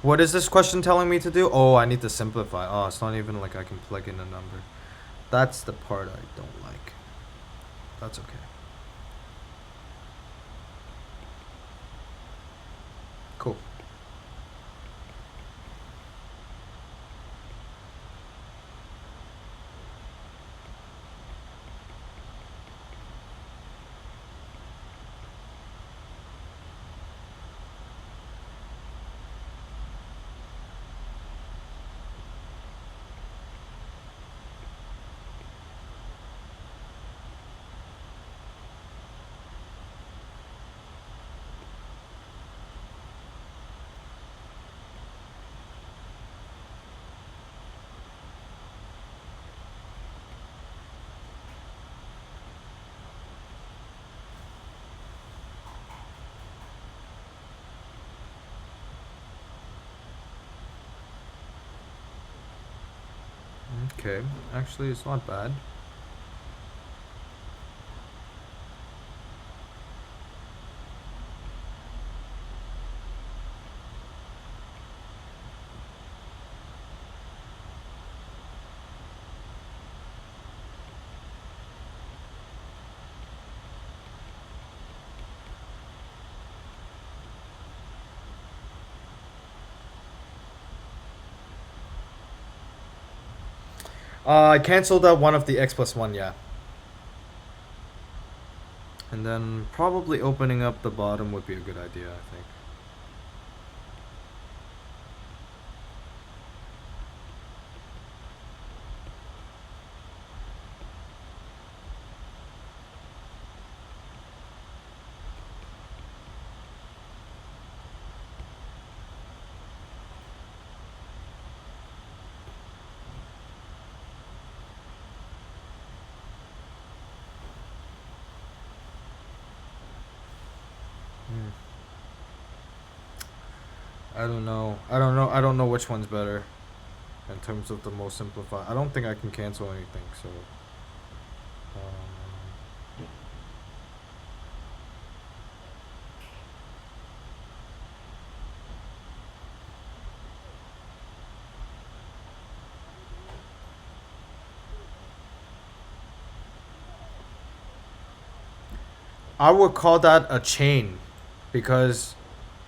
What is this question telling me to do? Oh, I need to simplify. Oh, it's not even like I can plug in a number. That's the part I don't like. That's okay. Cool. Okay, actually, it's not bad. I canceled out one of the x plus 1, yeah. And then probably opening up the bottom would be a good idea, I think. I don't know which one's better in terms of the most simplified. I don't think I can cancel anything, so. I would call that a chain, because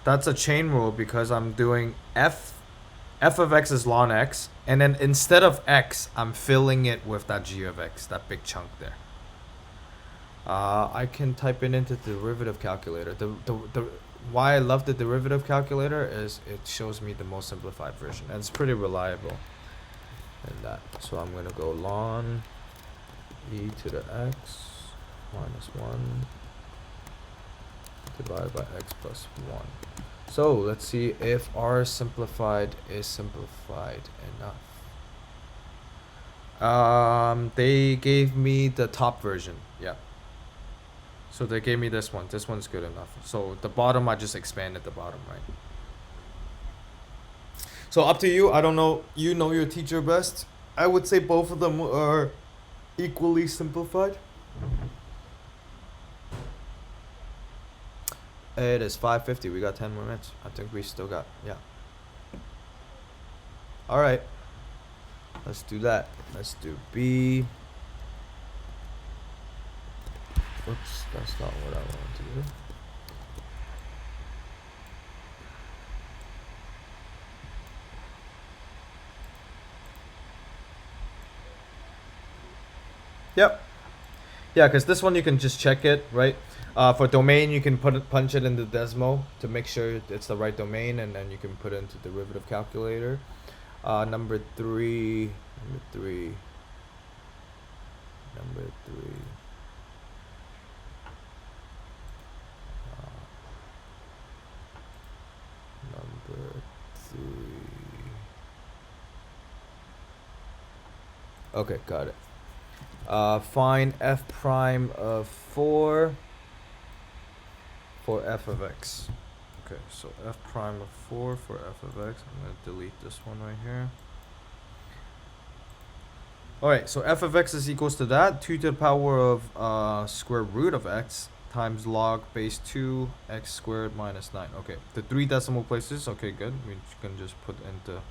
that's a chain rule, because I'm doing f of x is ln x, and then instead of x, I'm filling it with that g of x, that big chunk there. I can type it into the derivative calculator. The why I love the derivative calculator is it shows me the most simplified version, and it's pretty reliable in that. So I'm gonna go ln e to the x minus 1 divided by x plus 1. So let's see if r simplified is simplified enough. They gave me the top version. Yeah. So they gave me this one. This one's good enough. So the bottom, I just expanded the bottom, right? So up to you. I don't know. You know your teacher best. I would say both of them are equally simplified. It is 5:50. We got 10 more minutes. I think we still got, yeah. All right. Let's do that. Let's do B. Oops, that's not what I wanted to do. Yep. Yeah, because this one you can just check it, right? For domain, you can punch it into Desmo to make sure it's the right domain, and then you can put it into derivative calculator. Number three. Number three. Okay, got it. Find f prime of 4 for f of x. Okay, so f prime of 4 for f of x. I'm going to delete this one right here. Alright, so f of x is equals to that. 2 to the power of square root of x times log base 2 x squared minus 9. Okay, the 3 decimal places. Okay, good. We can just put into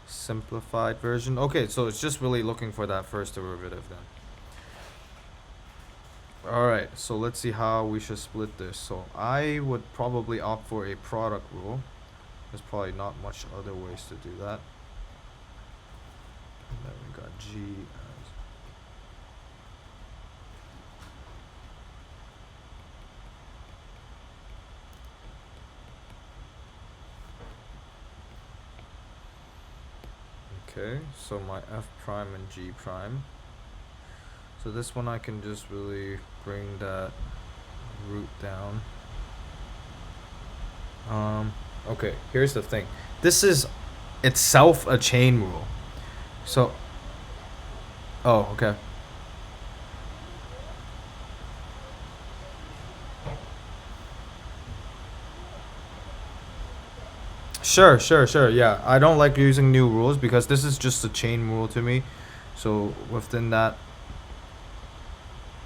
simplified version. Okay, so it's just really looking for that first derivative then. Alright, so let's see how we should split this. So I would probably opt for a product rule. There's probably not much other ways to do that. And then we got G as okay, so my f prime and g prime. So this one I can just really bring that root down. Okay, here's the thing. This is itself a chain rule. So, oh, okay. Sure. Yeah, I don't like using new rules because this is just a chain rule to me. So within that,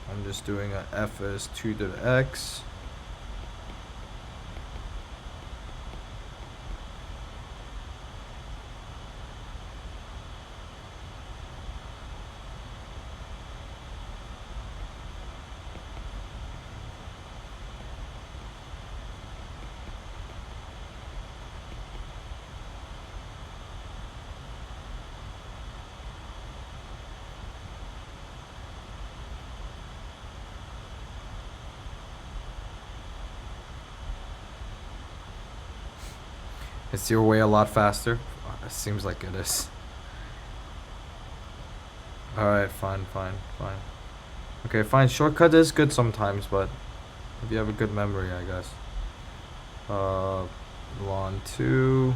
I'm just doing a f as 2 to the x. Is your way a lot faster? It seems like it is. Alright, fine. Okay, fine. Shortcut is good sometimes, but if you have a good memory, I guess. Ln 2.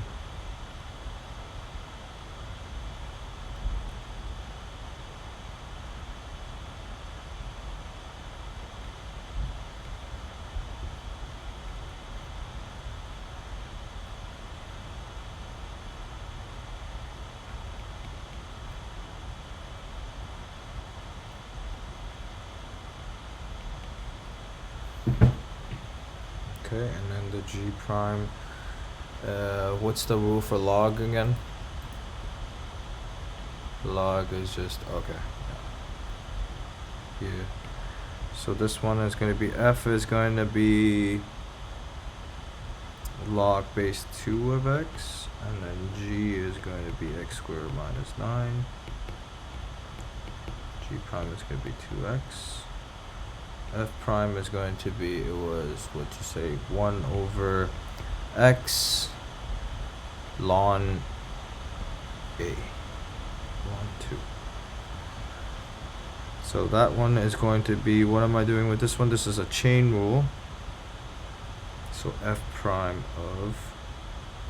Okay, and then the g prime. What's the rule for log again? Log is just okay. Yeah. So this one is going to be f is going to be log base 2 of x, and then g is going to be x squared minus 9. G prime is going to be 2x. F prime is going to be, it was, what you say, 1 over x ln a, ln 2. So that one is going to be, what am I doing with this one? This is a chain rule. So f prime of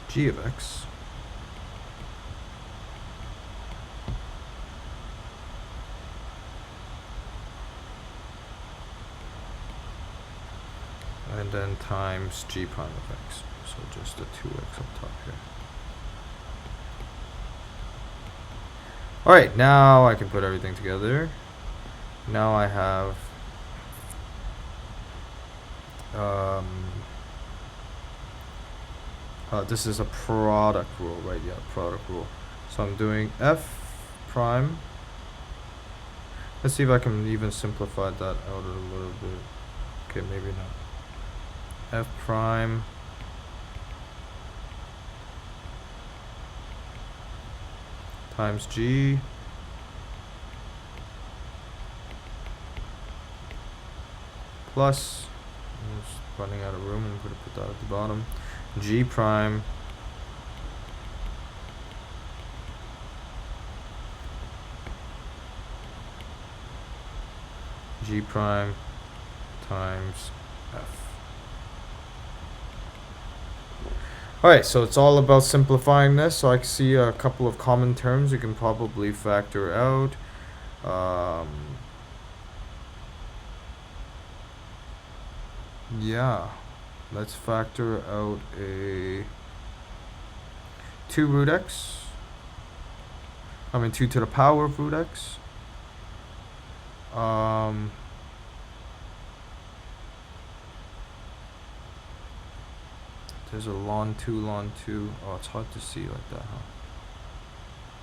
g of x and then times g prime of x. So just the 2x up top here. Alright, now I can put everything together. Now I have this is a product rule, right? Yeah, product rule. So I'm doing f prime. Let's see if I can even simplify that out a little bit. Okay, maybe not. F prime times g plus, I'm just running out of room, I'm going to put that at the bottom, g prime times f. Alright, so it's all about simplifying this. So I can see a couple of common terms you can probably factor out. Yeah, let's factor out a 2 root x. 2 to the power of root x. There's a ln 2. Oh, it's hard to see like that,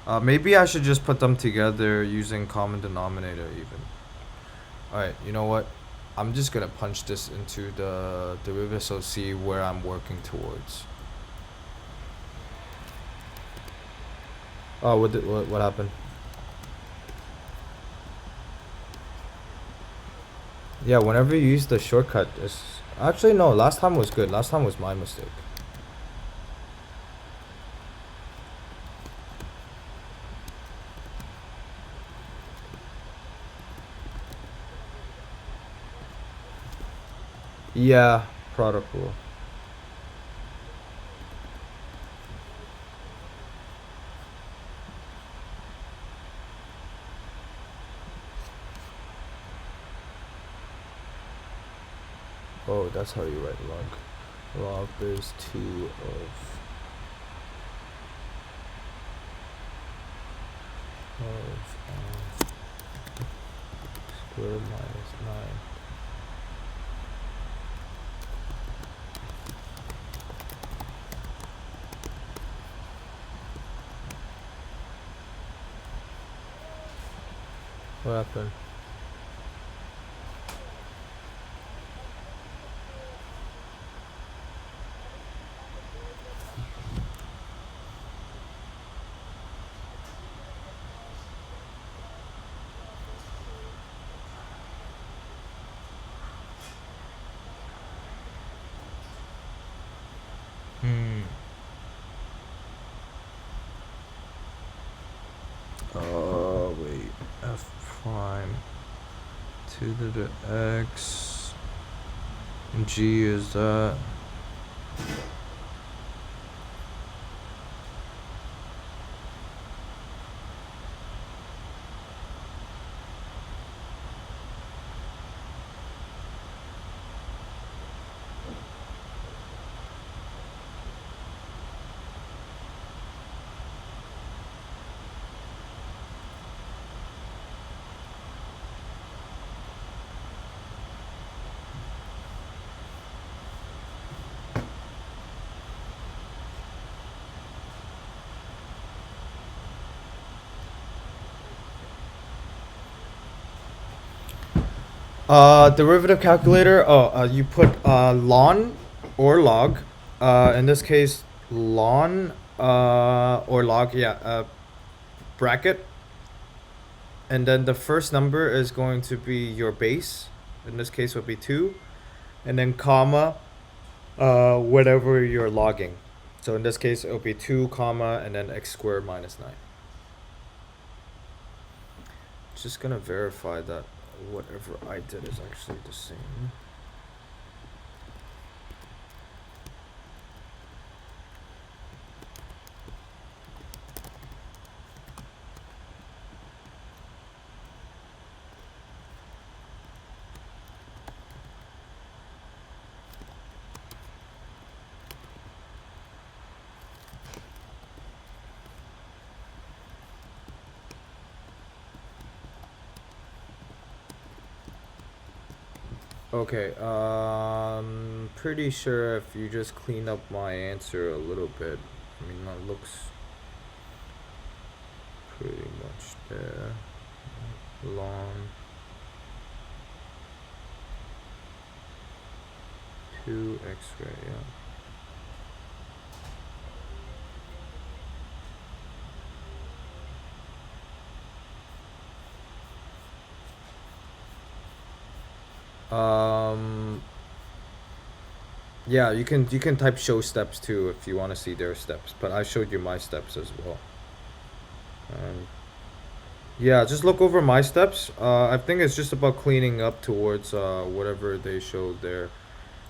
huh? Maybe I should just put them together using common denominator even. Alright, you know what? I'm just gonna punch this into the derivative, so see where I'm working towards. Oh, what happened? Yeah, whenever you use the shortcut, it's actually no. Last time was good. Last time was my mistake. Yeah, product rule. Oh, that's how you write log. Log base 2 of square minus 9. What happened? Wait. F prime 2 to the x. G is that. Derivative calculator. Oh, you put ln or log. In this case, ln or log. Yeah. Bracket, and then the first number is going to be your base. In this case, would be 2, and then comma, whatever you're logging. So in this case, it'll be 2 comma and then x squared minus 9. Just gonna verify that whatever I did is actually the same. Okay, pretty sure if you just clean up my answer a little bit, I mean, that looks pretty much there. Long 2x squared, yeah. Yeah, you can type show steps too if you want to see their steps, but I showed you my steps as well. Yeah, just look over my steps. I think it's just about cleaning up towards whatever they showed there,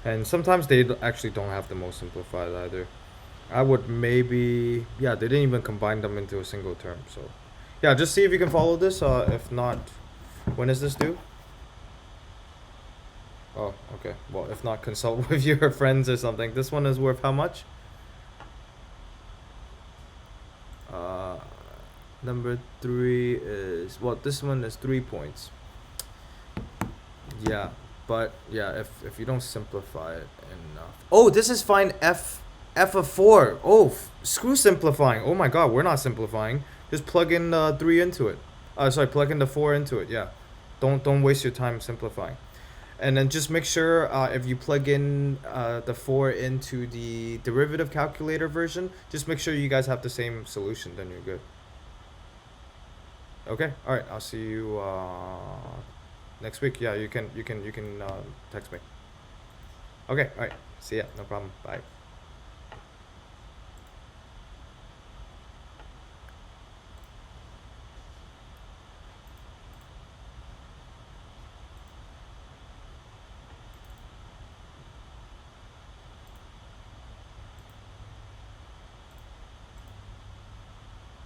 and sometimes they actually don't have the most simplified either. I would maybe, yeah, they didn't even combine them into a single term. So yeah, just see if you can follow this. If not, when is this due? Oh, okay. Well, if not, consult with your friends or something. This one is worth how much? Number 3 is, well, this one is 3 points. Yeah, but yeah, if you don't simplify it enough. Oh, this is fine. F of 4. Oh, screw simplifying. Oh my god, we're not simplifying. Just plug in 3 into it. Sorry, plug in the 4 into it. Yeah, don't waste your time simplifying. And then just make sure if you plug in the 4 into the derivative calculator version, just make sure you guys have the same solution. Then you're good. Okay. All right. I'll see you next week. Yeah, you can text me. Okay. All right. See ya. No problem. Bye.